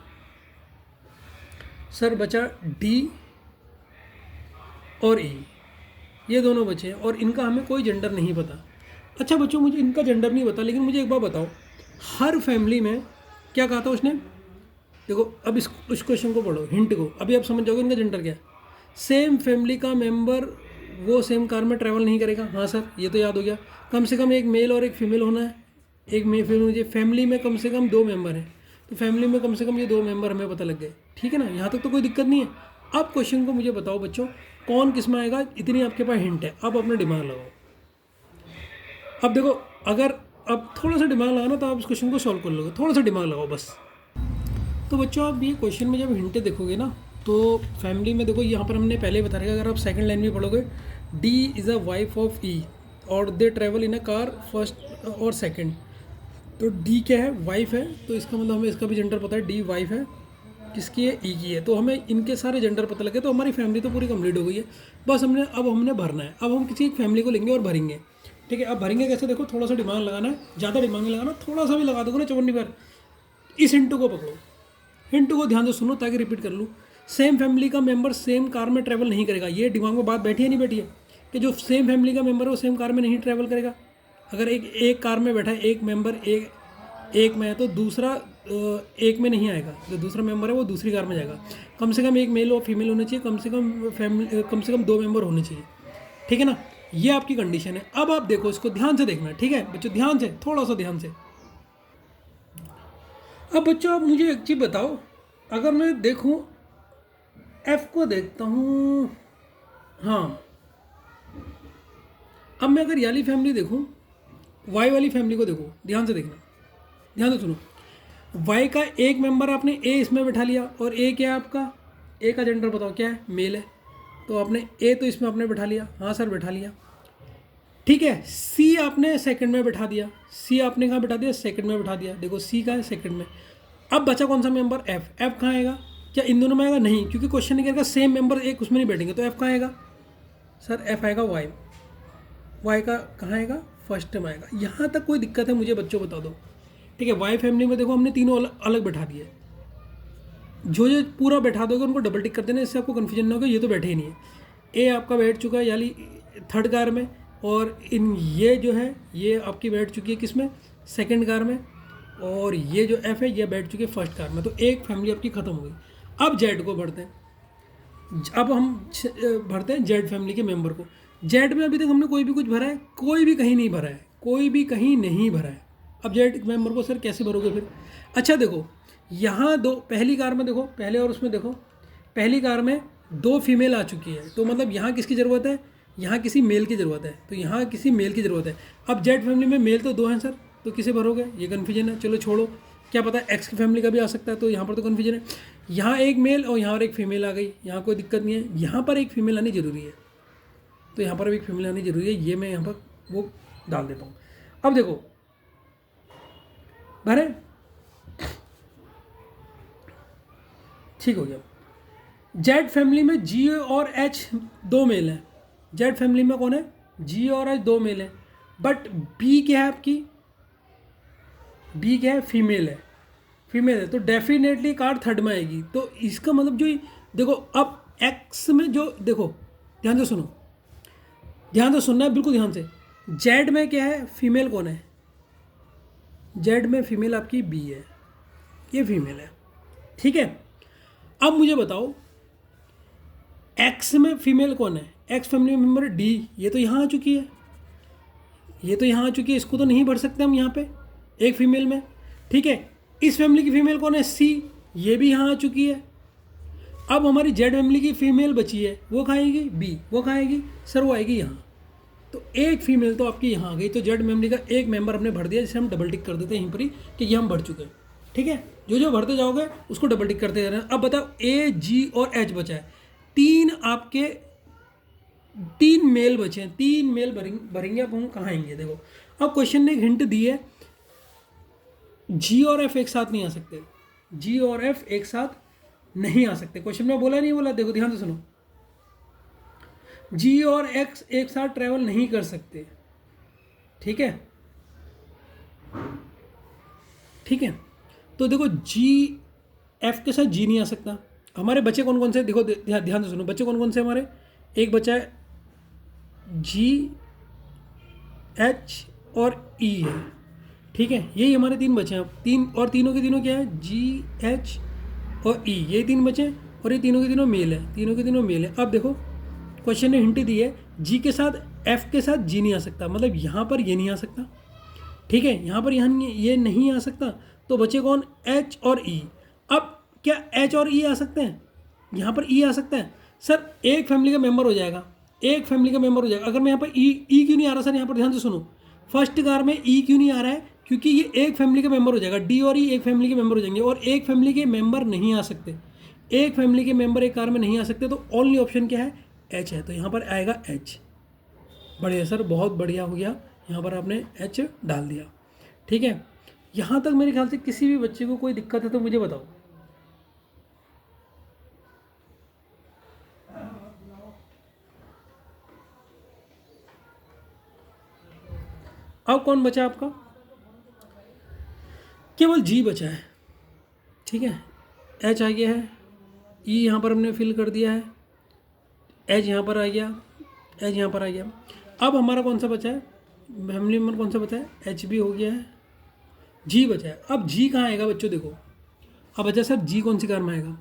सर, बचा डी और ई, ये दोनों बचे हैं, और इनका हमें कोई जेंडर नहीं पता। अच्छा बच्चों मुझे इनका जेंडर नहीं पता, लेकिन मुझे एक बात बताओ, हर फैमिली में क्या कहा था उसने, देखो अब इस क्वेश्चन को पढ़ो, हिंट को, अभी आप समझ जाओगे इनका जेंडर क्या है। सेम फैमिली का मेंबर वो सेम कार में ट्रैवल नहीं करेगा, हाँ सर ये तो याद हो गया। कम से कम एक मेल और एक फीमेल होना है, एक मेल फीमेल मुझे, फैमिली में कम से कम 2 मेंबर हैं, तो फैमिली में कम से कम ये 2 मेंबर हमें पता लग गए। ठीक है ना, यहाँ तक तो कोई दिक्कत नहीं है। अब क्वेश्चन को मुझे बताओ बच्चों कौन किस में आएगा, इतनी आपके पास हिंट है, अब अपना दिमाग लगाओ। अब देखो अगर अब थोड़ा सा दिमाग लगाना तो आप इस क्वेश्चन को सॉल्व कर लोगे, थोड़ा सा दिमाग लगाओ बस। तो बच्चों आप ये क्वेश्चन में जब हिंट देखोगे ना, तो फैमिली में देखो यहाँ पर हमने पहले ही बता रखा, अगर आप सेकंड लाइन भी पढ़ोगे, D is a wife of E और they travel in a car first और सेकंड, तो डी क्या है, वाइफ है, तो इसका मतलब हमें इसका भी जेंडर पता है, डी वाइफ है, किसकी है, ई की है, तो हमें इनके सारे जेंडर पता लगे, तो हमारी फैमिली तो पूरी कंप्लीट हो गई है। बस हमने भरना है, अब हम किसी एक फैमिली को लेंगे और भरेंगे। ठीक है, अब भरेंगे कैसे, देखो थोड़ा सा दिमाग लगाना है, ज़्यादा दिमाग नहीं लगाना, थोड़ा सा भी लगा दोगे ना चवन्नी पर। इस हिंटू को पकड़ो, हिंटू को ध्यान से सुनो ताकि रिपीट कर लूँ। सेम फैमिली का मेंबर सेम कार में ट्रैवल नहीं करेगा, ये दिमाग में बात बैठी है नहीं बैठी है, कि जो सेम फैमिली का मेंबर है वो सेम कार में नहीं ट्रैवल करेगा। अगर एक कार में बैठा है एक मेंबर, एक में है, तो दूसरा एक में नहीं आएगा, जो दूसरा मेंबर है वो दूसरी कार में जाएगा। कम से कम एक मेल और फीमेल होने चाहिए, कम से कम 2 मेंबर होने चाहिए। ठीक है ना, ये आपकी कंडीशन है। अब आप देखो इसको ध्यान से देखना, ठीक है बच्चों, ध्यान से, थोड़ा सा ध्यान से। अब बच्चों आप मुझे एक चीज़ बताओ, अगर मैं देखूं एफ को देखता हूँ, हाँ, अब मैं अगर याली फैमिली देखूं, वाई वाली फैमिली को देखो, ध्यान से देखना, ध्यान से सुनो। वाई का एक मेंबर आपने ए इसमें बैठा लिया, और ए क्या है आपका, ए का जेंडर बताओ क्या है, मेल है, तो आपने ए तो इसमें आपने बैठा लिया, हाँ सर बैठा लिया। ठीक है, सी आपने सेकंड में बैठा दिया, सी आपने कहाँ बैठा दिया, सेकंड में बैठा दिया, देखो सी का है सेकंड में। अब बचा कौन सा मेंबर, एफ, एफ कहाँ आएगा, क्या इन दोनों में आएगा, नहीं, क्योंकि क्वेश्चन नहीं करेगा सेम मेंबर एक उसमें नहीं बैठेंगे, तो एफ कहाँ आएगा सर, एफ आएगा वाई, वाई का कहाँ आएगा, फर्स्ट में आएगा। यहाँ तक कोई दिक्कत है मुझे बच्चों बता दो। ठीक है, वाई फैमिली में देखो हमने तीनों अलग बैठा दिए, जो पूरा बैठा दोगे उनको डबल टिक कर देना, इससे आपको कन्फ्यूजन ना होगा, ये तो बैठे ही नहीं है। ए आपका बैठ चुका है यानी थर्ड कार में, और इन ये जो है ये आपकी बैठ चुकी है किस में, सेकंड कार में, और ये जो एफ है ये बैठ चुके फर्स्ट कार में, तो एक फैमिली आपकी ख़त्म हो गई। अब जेड को भरते हैं, अब हम भरते हैं जेड फैमिली के मेंबर को। जेड में अभी तक हमने कोई भी कुछ भरा है? कोई भी कहीं नहीं भरा है, कोई भी कहीं नहीं भरा है। अब जेड मेंबर को सर कैसे भरोगे फिर? अच्छा देखो, यहाँ दो, पहली कार में देखो, पहले और उसमें देखो, पहली कार में 2 फीमेल आ चुकी है, तो मतलब यहाँ किसकी ज़रूरत है? यहाँ किसी मेल की ज़रूरत है, तो यहाँ किसी मेल की ज़रूरत है। अब जेड फैमिली में मेल तो 2 हैं सर, तो किसे भरोगे? ये कन्फ्यूजन है। चलो छोड़ो, क्या पता एक्स की फैमिली का भी आ सकता है, तो यहाँ पर तो कन्फ्यूजन है। यहाँ एक मेल और यहाँ पर एक फीमेल आ गई, यहाँ कोई दिक्कत नहीं है। यहाँ पर एक फीमेल आनी ज़रूरी है, तो यहाँ पर भी एक फीमेल आनी ज़रूरी है, ये मैं यहाँ पर वो डाल देता हूँ। अब देखो भरे, ठीक हो गया। जेड फैमिली में जी और एच 2 मेल हैं। जेड फैमिली में कौन है? जी और एच 2 मेल हैं, बट बी क्या है आपकी? बी क्या है? फीमेल है, फीमेल है, तो डेफिनेटली कार थर्ड में आएगी। तो इसका मतलब जो देखो, अब एक्स में जो देखो, ध्यान से सुनो, ध्यान से सुनना है, बिल्कुल ध्यान से। जेड में क्या है? फीमेल कौन है? जेड में फीमेल आपकी बी है, ये फीमेल है, ठीक है। अब मुझे बताओ एक्स में फीमेल कौन है? एक्स फैमिली मेंबर डी, ये तो यहाँ आ चुकी है, ये तो यहाँ आ चुकी है, इसको तो नहीं भर सकते हम यहाँ पे एक फीमेल में, ठीक है। इस फैमिली की फीमेल कौन है? सी, ये भी यहाँ आ चुकी है। अब हमारी जेड फैमिली की फीमेल बची है, वो खाएगी बी, वो खाएगी सर, वो आएगी यहाँ। तो एक फीमेल तो आपकी यहाँ आ गई, तो जेड फैमिली का एक मेंबर हमने भर दिया, जिसे हम डबल टिक कर देते हैं यहीं पर ही कि ये हम भर चुके हैं, ठीक है। जो जो भरते जाओगे उसको डबल टिक करते जाना। अब बताओ ए, जी और एच बचा है, 3 मेल बचे हैं, 3 मेल भरेंगे। अब हम कहाँ आएंगे? देखो, अब क्वेश्चन ने एक हिंट दी है, जी और एफ एक साथ नहीं आ सकते, जी और एफ एक साथ नहीं आ सकते। क्वेश्चन में बोला नहीं बोला? देखो ध्यान से सुनो, जी और एक्स एक साथ ट्रेवल नहीं कर सकते, ठीक है, ठीक है। तो देखो जी एफ के साथ जी नहीं आ सकता। हमारे बच्चे कौन कौन से? देखो ध्यान से सुनो, बच्चे कौन कौन से हमारे? एक बच्चा है जी, एच और ई है, ठीक है। यही हमारे 3 बचे हैं, तीन, और तीनों के तीनों क्या है? जी, एच और ई, ये 3 बचे हैं, और ये तीनों के तीनों मेल है, तीनों के तीनों मेल है। अब देखो क्वेश्चन ने हिंट दी है, जी के साथ एफ के साथ जी नहीं आ सकता, मतलब यहाँ पर ये नहीं आ सकता, ठीक है, यहाँ पर यहाँ ये नहीं आ सकता। तो बचे कौन? एच और ई। अब क्या एच और ई आ सकते हैं? यहाँ पर ई आ सकता है सर, एक फैमिली का मेंबर हो जाएगा, एक फैमिली का मेंबर हो जाएगा। अगर मैं यहाँ पर ई क्यों नहीं आ रहा सर? यहाँ पर ध्यान से सुनो, फर्स्ट कार में ई क्यों नहीं आ रहा है? क्योंकि ये एक फैमिली का मेंबर हो जाएगा, डी और ई एक फैमिली के मेंबर हो जाएंगे, और एक फैमिली के मेंबर नहीं आ सकते, एक फैमिली के मेंबर एक कार में नहीं आ सकते, तो ओनली ऑप्शन क्या है? एच है, तो यहाँ पर आएगा एच। बढ़िया सर, बहुत बढ़िया हो गया, यहाँ पर आपने एच डाल दिया, ठीक है। यहाँ तक मेरे ख्याल से किसी भी बच्चे को कोई दिक्कत है तो मुझे बताओ। अब कौन बचा आपका? केवल जी बचा है, ठीक है। एच आ गया है, ई यहाँ पर हमने फिल कर दिया है, एच यहाँ पर आ गया, एच यहाँ पर आ गया। अब हमारा कौन सा बचा है? फैमिली मेंबर कौन सा बचा है? एच भी हो गया है, जी बचा है। अब जी कहाँ आएगा बच्चों? देखो अब बचा सर, जी कौन सी कार में आएगा?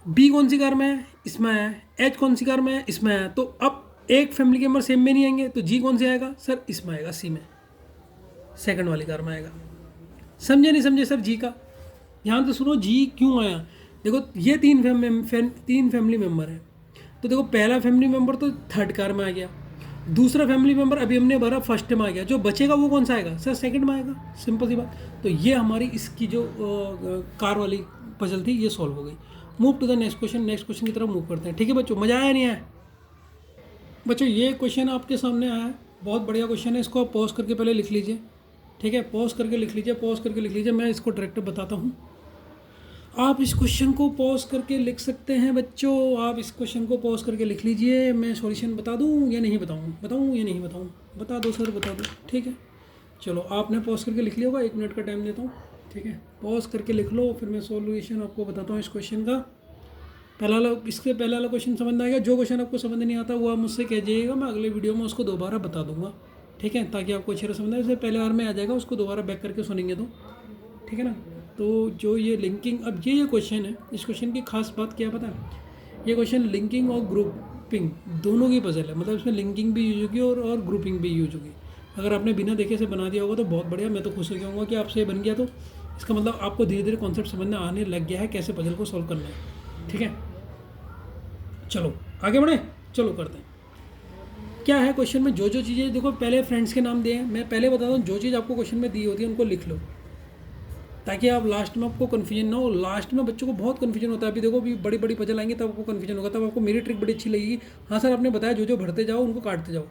बी कौन सी कार में है? इसमें आया है। एच कौन सी कार में है? इसमें आया। तो अब एक फैमिली के मेंबर सेम में नहीं आएंगे, तो जी कौन से आएगा सर? इसमें आएगा, सी में, सेकंड वाली कार में आएगा। समझे नहीं समझे सर जी का? ध्यान से सुनो, जी क्यों आया? देखो ये 3 फैमिली मेम्बर है, तो देखो पहला फैमिली मेम्बर तो थर्ड कार में आ गया, दूसरा फैमिली मेम्बर अभी हमने भरा फर्स्ट में आ गया, जो बचेगा वो कौन सा आएगा सर? सेकंड में आएगा, सिंपल सी बात। तो ये हमारी इसकी जो कार वाली पजल थी ये सॉल्व हो गई। Move to the next question, next question की तरफ मूव करते हैं, ठीक है बच्चों। मज़ा आया नहीं आया? बच्चों ये क्वेश्चन आपके सामने आया है, बहुत बढ़िया क्वेश्चन है, इसको आप पॉज करके पहले लिख लीजिए, ठीक है। पॉज करके लिख लीजिए, पॉज करके लिख लीजिए, मैं इसको डायरेक्ट बताता हूँ। आप इस क्वेश्चन को पॉज करके लिख सकते हैं बच्चों, आप इस क्वेश्चन को पॉज करके लिख लीजिए। मैं सॉल्यूशन बता दूँ या नहीं बताऊँ? बताऊँ या नहीं बताऊँ? बता दो सर, बता दो, ठीक है। चलो आपने पॉज करके लिख लिया होगा, 1 मिनट का टाइम देता हूँ, ठीक है। पॉज करके लिख लो, फिर मैं सॉल्यूशन आपको बताता हूँ इस क्वेश्चन का। इसके पहले वाला क्वेश्चन समझ में आएगा। जो क्वेश्चन आपको समझ नहीं आता वो आप मुझसे कह जाइएगा, मैं अगले वीडियो में उसको दोबारा बता दूंगा, ठीक है, ताकि आपको अच्छे से समझ आए। इससे पहले बार में आ जाएगा, उसको दोबारा बैक करके सुनेंगे तो ठीक है ना। तो जो ये लिंकिंग, अब ये क्वेश्चन है, इस क्वेश्चन की खास बात क्या पता है, ये क्वेश्चन लिंकिंग और ग्रुपिंग दोनों की पजल है, मतलब इसमें लिंकिंग भी यूज होगी और ग्रुपिंग भी यूज होगी। अगर आपने बिना देखे से बना दिया होगा तो बहुत बढ़िया, मैं तो खुश हो जाऊँगा कि आपसे बन गया, तो इसका मतलब आपको धीरे धीरे कॉन्सेप्ट समझ में आने लग गया है कैसे पजल को सॉल्व करना है। ठीक है, चलो आगे बढ़े, चलो करते हैं। क्या है क्वेश्चन में, जो जो चीज़ें देखो, पहले फ्रेंड्स के नाम दिए हैं, मैं पहले बताता हूँ, जो चीज़ आपको क्वेश्चन में दी होती है उनको लिख लो, ताकि आप लास्ट में आपको कन्फ्यूजन ना हो। लास्ट में बच्चों को बहुत कन्फ्यूजन होता है, अभी देखो अभी बड़ी बड़ी पजल आएंगे तब आपको कन्फ्यूजन होगा, तब आपको मेरी ट्रिक बड़ी अच्छी लगेगी। हाँ सर आपने बताया, जो जो भरते जाओ उनको काटते जाओ।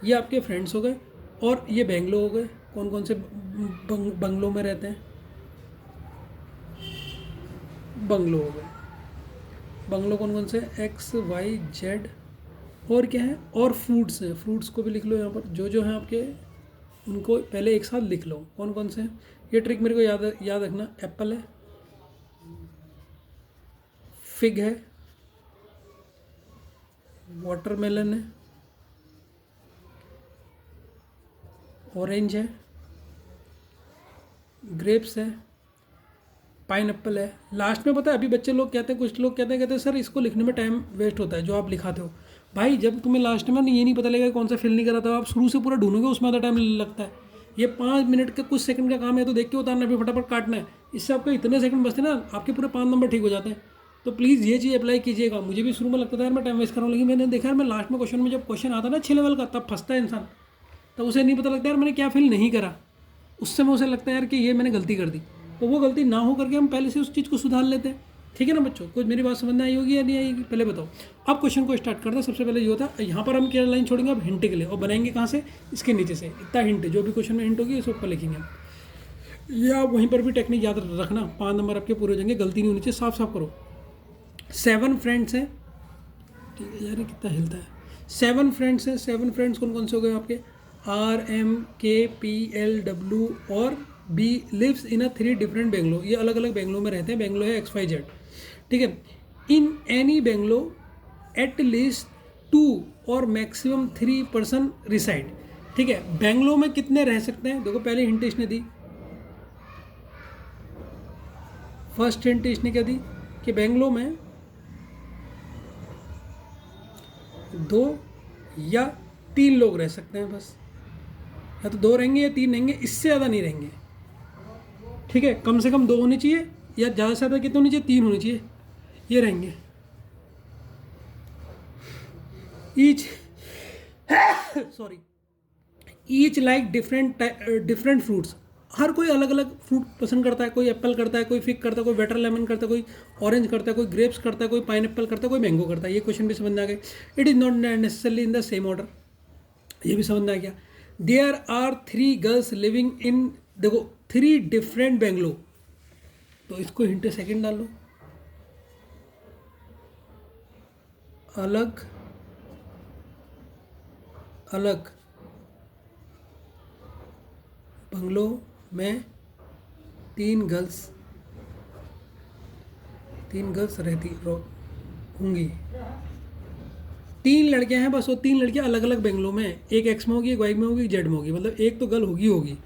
ये आपके फ्रेंड्स हो गए, और ये बेंगलो हो गए, कौन कौन से बंगलों में रहते हैं, बंगलो हो गए, बंगलो कौन कौन से, एक्स वाई जेड, और क्या है, और फ्रूट्स हैं, फ्रूट्स को भी लिख लो यहाँ पर, जो जो हैं आपके उनको पहले एक साथ लिख लो कौन कौन से हैं। ये ट्रिक मेरे को याद रखना, एप्पल है, फिग है, वाटरमेलन है, ऑरेंज है, ग्रेप्स है, पाइनएप्पल है। लास्ट में पता है, अभी बच्चे लोग कहते हैं, कुछ लोग कहते हैं सर इसको लिखने में टाइम वेस्ट होता है जो आप लिखाते हो। भाई जब तुम्हें लास्ट में ये नहीं पता लगेगा कौन सा फिल नहीं करा था, आप शुरू से पूरा ढूंढोगे उसमें आधा टाइम लगता है। ये 5 मिनट के कुछ सेकंड का काम है, तो देख के उतारना, फिर फटाफट काटना है, इससे आपको इतने सेकंड बचते ना, आपके पूरे 5 नंबर ठीक हो जाते हैं। तो प्लीज़ ये चीज़ अप्लाई कीजिएगा। मुझे भी शुरू में लगता था यार मैं टाइम वेस्ट कर रहा हूँ, लेकिन मैंने देखा यार मैं लास्ट में क्वेश्चन में जब क्वेश्चन आता है ना 6 लेवल का, तब फंसता है इंसान, तब उसे नहीं पता लगता यार मैंने क्या फिल नहीं करा। उस समय उसे लगता है यार कि ये मैंने गलती कर दी, तो वो गलती ना हो करके हम पहले से उस चीज़ को सुधार लेते हैं। ठीक है ना बच्चों, कुछ मेरी बात समझ में आई होगी या नहीं आएगी, पहले बताओ। अब क्वेश्चन को स्टार्ट करते हैं। सबसे पहले ये होता है, यहाँ पर हम क्या लाइन छोड़ेंगे अब हिंट के लिए, और बनाएंगे कहाँ से, इसके नीचे से, इतना हिंट जो भी क्वेश्चन में हिंट होगी इसके ऊपर लिखेंगे हम। ये आप वहीं पर भी टेक्निक याद रखना, 5 नंबर आपके पूरे हो जाएंगे, गलती नहीं होनी चाहिए, साफ साफ करो। 7 फ्रेंड्स हैं, ठीक है यार ये कितना हिलता है, 7 फ्रेंड्स हैं, 7 फ्रेंड्स कौन कौन से हो गए आपके, RMKPLW और B lives in a 3 different bungalow, ये अलग अलग बेंगलो में रहते हैं, बेंगलो है XYZ। ठीक है, in any bungalow at least 2 और मैक्सिमम 3 पर्सन रिसाइड। ठीक है, बेंगलो में कितने रह सकते हैं, देखो पहले हिंट इसने दी, फर्स्ट हिंट इसने क्या दी कि बेंगलो में 2 या 3 लोग रह सकते हैं बस, या तो 2 रहेंगे या 3 रहेंगे, इससे ज़्यादा नहीं रहेंगे। ठीक है, कम से कम 2 होने चाहिए, या ज़्यादा से ज़्यादा कितने होने चाहिए, 3 होने चाहिए, ये रहेंगे each sorry each like different fruits. हर कोई अलग अलग फ्रूट पसंद करता है, कोई एप्पल करता है, कोई फिग करता है, कोई वाटर लेमन करता है, कोई ऑरेंज करता है, कोई ग्रेप्स करता है, कोई पाइनएप्पल करता है, कोई मैंगो करता है। ये क्वेश्चन भी समझ में आ गए। It is not necessarily in the same order, ये भी समझ में आ गया। There are 3 girls living in, देखो 3 डिफरेंट बेंगलो, तो इसको हिंट सेकंड डाल लो, अलग अलग बंगलो में 3 गर्ल्स रहती होंगी। 3 लड़कियां हैं बस, वो 3 लड़कियां अलग अलग बेंगलो में, एक एक्स में होगी, एक वाई में होगी, एक जेड में होगी, मतलब एक तो गर्ल होगी।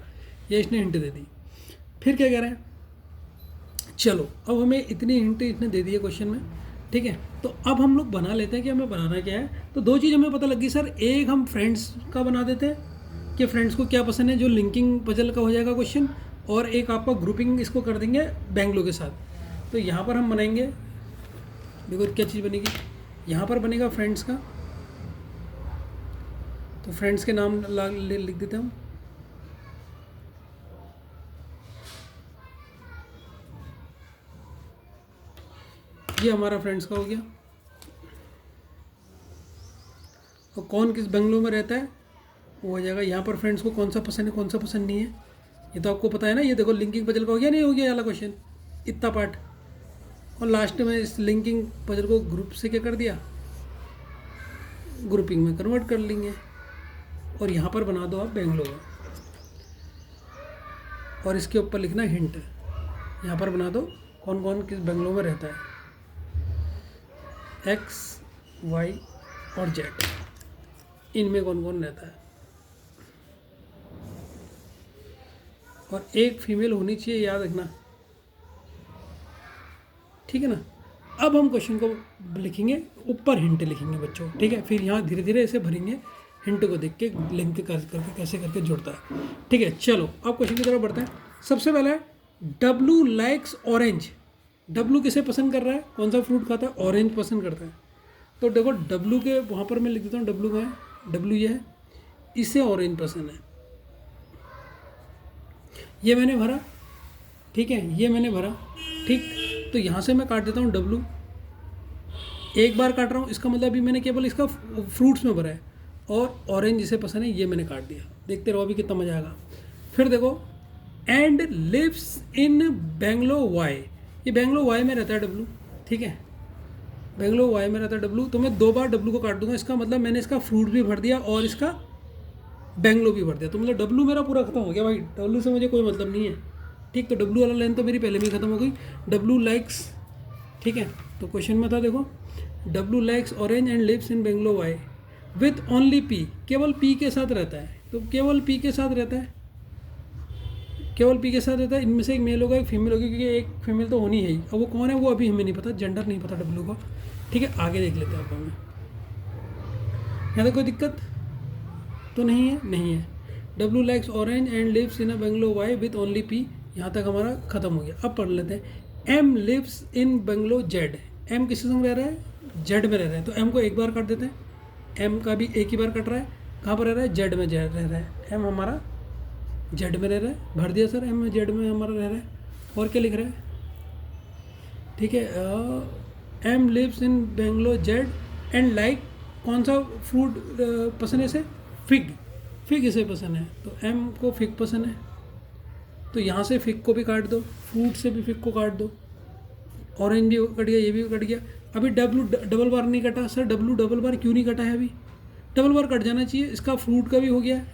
ये इसने हिंट दे दी। फिर क्या कह रहे हैं, चलो अब हमें इतनी हिंट इसने दे दी है क्वेश्चन में। ठीक है, तो अब हम लोग बना लेते हैं कि हमें बनाना क्या है। तो 2 चीज़ हमें पता लगी सर, एक हम फ्रेंड्स का बना देते हैं कि फ्रेंड्स को क्या पसंद है, जो लिंकिंग पजल का हो जाएगा क्वेश्चन, और एक आपका ग्रुपिंग इसको कर देंगे बेंगलो के साथ। तो यहाँ पर हम बनाएंगे, देखो क्या चीज़ बनेगी, यहाँ पर बनेगा फ्रेंड्स का, तो फ्रेंड्स के नाम लिख देते हैं हम, ये हमारा फ्रेंड्स का हो गया। और कौन किस बेंगलो में रहता है वो हो जाएगा। यहाँ पर फ्रेंड्स को कौन सा पसंद है कौन सा पसंद नहीं है, ये तो आपको पता है ना। ये देखो लिंकिंग पजल का हो गया, नहीं हो गया वाला क्वेश्चन, इतना पार्ट। और लास्ट में इस लिंकिंग पजल को ग्रुप से क्या कर दिया, ग्रुपिंग में कन्वर्ट कर लेंगे। और यहाँ पर बना दो आप बेंगलोर, और इसके ऊपर लिखना हिंट, यहाँ पर बना दो कौन कौन किस बेंगलोर में रहता है, एक्स वाई और जेड, इनमें कौन कौन रहता है। और एक फीमेल होनी चाहिए, याद रखना, ठीक है ना। अब हम क्वेश्चन को लिखेंगे, ऊपर हिंट लिखेंगे बच्चों, ठीक है। फिर यहाँ धीरे धीरे ऐसे भरेंगे, हिंट को देख के लिंक करके कैसे करके जुड़ता है, ठीक है। चलो अब क्वेश्चन की तरफ बढ़ते हैं। सबसे पहला है डब्लू लाइक्स ऑरेंज। डब्लू किसे पसंद कर रहा है, कौन सा फ्रूट खाता है, ऑरेंज पसंद करता है। तो देखो डब्लू के वहाँ पर मैं लिख देता हूँ, डब्लू का है, डब्लू ये है, इसे ऑरेंज पसंद है, ये मैंने भरा, ठीक है, ये मैंने भरा, ठीक। तो यहाँ से मैं काट देता हूँ डब्लू, एक बार काट रहा हूँ, इसका मतलब अभी मैंने केवल इसका फ्रूट्स में भरा है, और ऑरेंज जिसे पसंद है ये मैंने काट दिया। देखते रहो अभी कितना मज़ा आएगा। फिर देखो and lives in bungalow Y, ये बेंगलो वाई में रहता है डब्लू, ठीक है, बेंगलो वाई में रहता है डब्लू। तो मैं 2 बार डब्लू को काट दूंगा, इसका मतलब मैंने इसका फ्रूट भी भर दिया और इसका बेंगलो भी भर दिया। तो मतलब डब्लू मेरा पूरा खत्म हो गया भाई, डब्लू से मुझे कोई मतलब नहीं है, ठीक। तो डब्लू वाला लाइन तो मेरी पहले में खत्म हो गई। डब्लू लाइक्स, ठीक है, तो क्वेश्चन में था देखो, W likes orange and lives in bungalow Y with only P, केवल पी के साथ रहता है। तो केवल पी के साथ रहता है, केवल पी के साथ रहता है। इनमें से एक मेल होगा, एक फीमेल होगी, क्योंकि एक फीमेल तो होनी है ही। अब वो कौन है वो अभी हमें नहीं पता, जेंडर नहीं पता डब्लू का, ठीक है। आगे देख लेते हैं अब हमें, यहाँ तो कोई दिक्कत तो नहीं है, नहीं है। W likes orange and lives in a bungalow Y with only P, यहाँ तक हमारा खत्म हो गया। अब पढ़ लेते हैं M lives in bungalow Z. M किसके संग रह रहा है, जेड में रह रहा है, तो एम को एक बार काट देते हैं, एम का भी एक ही बार कट रहा है। कहाँ पर रह रहा है, जेड में जेड रह रहा है, एम हमारा जेड में रह रहा है, भर दिया सर, एम में जेड में हमारा रह रहा है। और क्या लिख रहा है, ठीक है, M lives in bungalow Z and like, कौन सा फ्रूट पसंद है इसे, फिग, फिग इसे पसंद है, तो एम को फिग पसंद है। तो यहाँ से फिग को भी काट दो, फ्रूट से भी फिग को काट दो, ऑरेंज भी कट गया, ये भी कट गया। अभी डब्लू डबल बार नहीं कटा सर, डब्लू डबल बार क्यों नहीं कटा है, अभी डबल बार कट जाना चाहिए। इसका फ्रूट का भी हो गया,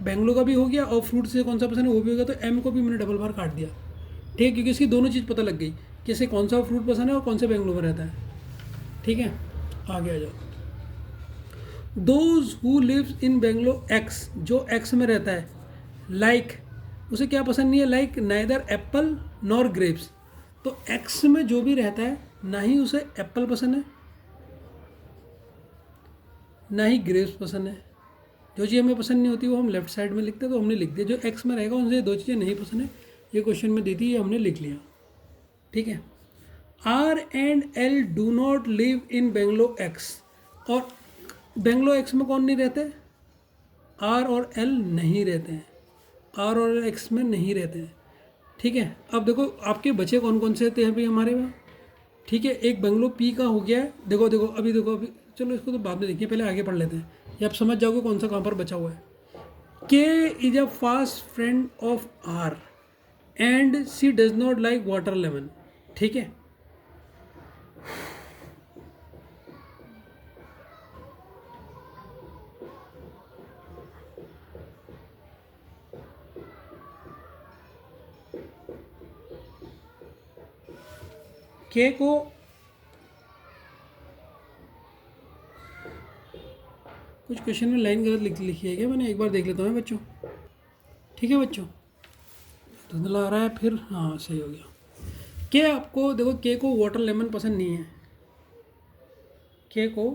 बेंगलो का भी हो गया, और फ्रूट से कौन सा पसंद है वो भी हो गया। तो एम को भी मैंने डबल बार काट दिया, ठीक है, क्योंकि इसकी दोनों चीज़ पता लग गई कि इसे कौन सा फ्रूट पसंद है और कौन से बेंगलो में रहता है, ठीक है। आगे आ जाओ। Those who lives in bungalow X, जो एक्स में रहता है, लाइक उसे क्या पसंद नहीं है, like neither apple nor grapes. तो एक्स में जो भी रहता है ना ही उसे एप्पल पसंद है ना ही ग्रेप्स पसंद है। जो चीज़ हमें पसंद नहीं होती वो हम लेफ्ट साइड में लिखते हैं, तो हमने लिख दिया। जो एक्स में रहेगा उनसे 2 चीज़ें नहीं पसंद है, ये क्वेश्चन में दी थी, ये हमने लिख लिया, ठीक है। R and L do not live in bungalow X, और बेंगलो एक्स में कौन नहीं रहते, आर और एल नहीं रहते हैं, आर और एक्स में नहीं रहते हैं, ठीक है। अब देखो आपके बचे कौन कौन से थे अभी हमारे वहाँ, ठीक है। एक बेंगलो पी का हो गया है, देखो देखो अभी देखो, अभी चलो इसको तो बाद में देखिए, पहले आगे पढ़ लेते हैं, ये आप समझ जाओगे कौन सा कहाँ पर बचा हुआ है। K is a fast friend of R and C does not like water lemon, ठीक है। के को कुछ क्वेश्चन में लाइन गलत लिखी है क्या, मैंने एक बार देख लेता हूँ बच्चों, ठीक है बच्चों, धुंधला आ रहा है फिर, हाँ सही हो गया। के आपको देखो, के को वाटर लेमन पसंद नहीं है, के को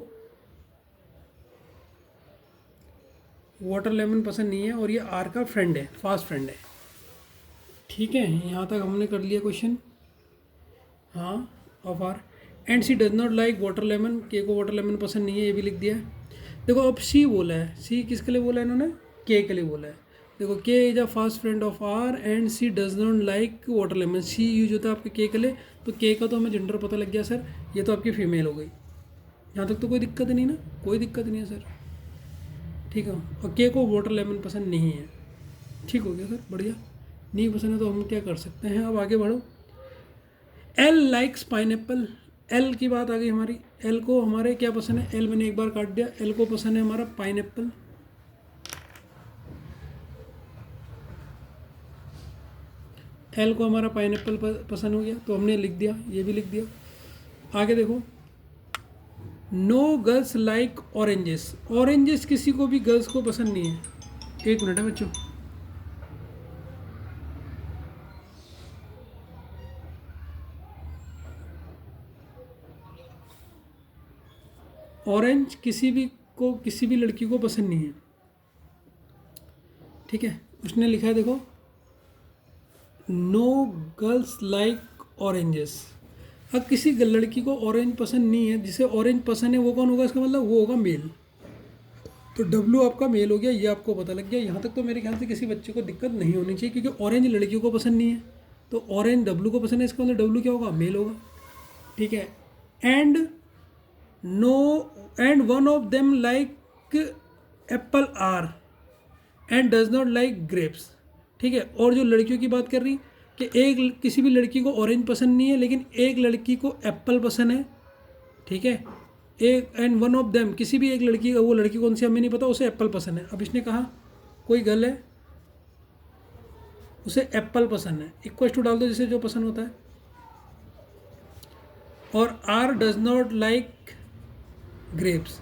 वाटर लेमन पसंद नहीं है, और ये आर का फ्रेंड है, फास्ट फ्रेंड है, ठीक है। यहाँ तक हमने कर लिया क्वेश्चन, हाँ, of R and C does not like water lemon, K को वाटर लेमन पसंद नहीं है, ये भी लिख दिया। देखो अब सी बोला है, सी किसके लिए बोला है इन्होंने, के लिए बोला है। देखो K is a fast friend of R and C does not like water lemon, C use होता है आपके के लिए, तो के का तो हमें जेंडर पता लग गया सर, ये तो आपकी फीमेल हो गई। यहाँ तक तो कोई दिक्कत नहीं ना, कोई दिक्कत नहीं है सर, ठीक है। और के को वाटर लेमन पसंद नहीं है, ठीक हो गया सर, बढ़िया। नहीं पसंद है तो हम क्या कर सकते हैं, अब आगे बढ़ो। एल लाइक्स पाइनएप्पल, एल की बात आ गई हमारी, एल को हमारे क्या पसंद है, एल मैंने एक बार काट दिया, एल को पसंद है हमारा पाइनएप्पल, एल को हमारा पाइनएप्पल पसंद हो गया, तो हमने लिख दिया, ये भी लिख दिया। आगे देखो, no girls like oranges, oranges किसी को भी गर्ल्स को पसंद नहीं है। एक मिनट है बच्चों, ऑरेंज किसी भी लड़की को पसंद नहीं है, ठीक है। उसने लिखा है देखो, नो गर्ल्स लाइक ऑरेंजेस। अब किसी लड़की को ऑरेंज पसंद नहीं है, जिसे ऑरेंज पसंद है वो कौन होगा, इसका मतलब वो होगा मेल। तो डब्लू आपका मेल हो गया, ये आपको पता लग गया। यहाँ तक तो मेरे ख्याल से किसी बच्चे को दिक्कत नहीं होनी चाहिए, क्योंकि ऑरेंज लड़कियों को पसंद नहीं है, तो ऑरेंज डब्लू को पसंद है, इसका मतलब डब्लू क्या होगा, मेल होगा, ठीक है। And one of them like apple R and does not like grapes, ठीक है। और जो लड़कियों की बात कर रही कि एक किसी भी लड़की को ऑरेंज पसंद नहीं है, लेकिन एक लड़की को एप्पल पसंद है, ठीक है। एक एंड वन ऑफ देम, किसी भी एक लड़की, वो लड़की कौन सी हमें नहीं पता, उसे एप्पल पसंद है। अब इसने कहा कोई गर्ल है उसे एप्पल पसंद है, इक्वल टू डाल दो जिसे जो पसंद होता है। और R does not like grapes,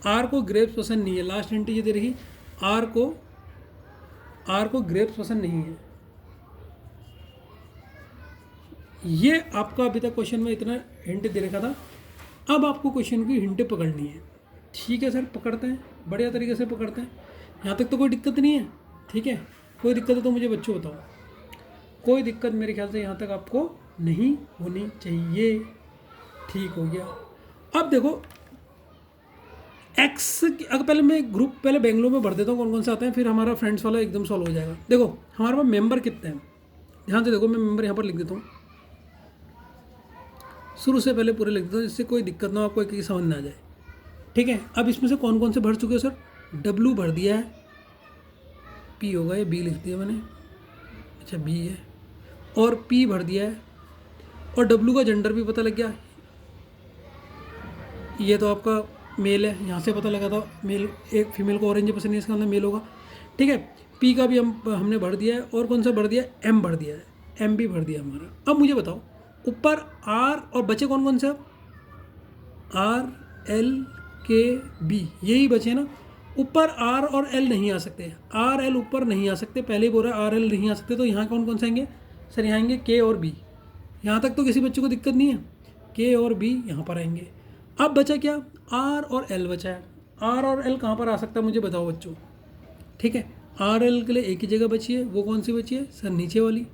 R को ग्रेप्स पसंद नहीं है। लास्ट हिंट ये दे रही, आर को ग्रेप्स पसंद नहीं है। ये आपका अभी तक क्वेश्चन में इतना हिंट दे रखा था। अब आपको क्वेश्चन की हिंट पकड़नी है, ठीक है सर, पकड़ते हैं, बढ़िया तरीके से पकड़ते हैं। यहाँ तक तो कोई दिक्कत नहीं है, ठीक है। कोई दिक्कत है तो मुझे बच्चों बताओ, कोई दिक्कत मेरे ख्याल से यहाँ तक आपको नहीं होनी चाहिए, ठीक हो गया। अब देखो एक्स, अगर पहले मैं ग्रुप पहले बेंगलोर में भर देता हूँ कौन कौन से आते हैं, फिर हमारा फ्रेंड्स वाला एकदम सॉल्व हो जाएगा। देखो हमारे पास मेंबर कितने हैं, ध्यान से देखो, मैं मेंबर यहाँ पर लिख देता हूँ, शुरू से पहले पूरे लिख देता हूँ, जिससे कोई दिक्कत ना हो, आपको एक समझ ना आ जाए, ठीक है। अब इसमें से कौन कौन से भर चुके हो सर, डब्लू भर दिया है, पी होगा, ये बी लिख दिया मैंने, अच्छा बी है, और पी भर दिया है, और डब्लू का जेंडर भी पता लग गया, ये तो आपका मेल है, यहाँ से पता लगा था मेल, एक फीमेल को ऑरेंज पसंद है, इसका मतलब मेल होगा, ठीक है। पी का भी हमने भर दिया है, और कौन सा भर दिया है, एम भर दिया है, एम भी भर दिया हमारा। अब मुझे बताओ ऊपर आर और बचे कौन कौन से, आर एल के बी, यही बचे ना। ऊपर आर और एल नहीं आ सकते, आर एल ऊपर नहीं आ सकते, पहले ही बोल रहा है आर एल नहीं आ सकते, तो यहाँ कौन कौन से आएंगे सर, यहाँ आएंगे के और बी। यहाँ तक तो किसी बच्चे को दिक्कत नहीं है, के और बी यहाँ पर आएंगे। अब बचा क्या, आर और एल बचा है। आर और एल कहाँ पर आ सकता है मुझे बताओ बच्चों, ठीक है। आर एल के लिए एक ही जगह बची है, वो कौन सी बची है सर, नीचे वाली,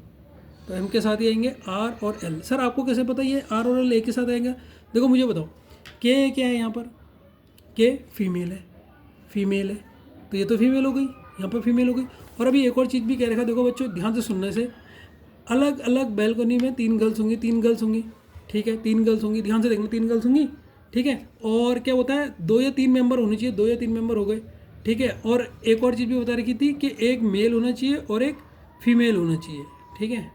तो एम के साथ ही आएंगे आर और एल। सर आपको कैसे पता ये आर और एल एक के साथ आएंगे, देखो मुझे बताओ, के क्या है यहाँ पर, के फीमेल है, फीमेल है, तो ये तो फीमेल हो गई, यहाँ पर फीमेल हो गई। और अभी एक और चीज़ भी कह रखा, देखो बच्चों ध्यान से सुनने से, अलग अलग बैल्कनी में 3 गर्ल्स होंगी, 3 गर्ल्स होंगी, ठीक है, 3 गर्ल्स होंगी, ध्यान से देखना, 3 गर्ल्स होंगी, ठीक है। और क्या होता है, 2 या 3 मेंबर होने चाहिए, 2 या 3 मेंबर हो गए, ठीक है। और एक और चीज़ भी बता रखी थी कि एक मेल होना चाहिए और एक फीमेल होना चाहिए, ठीक है।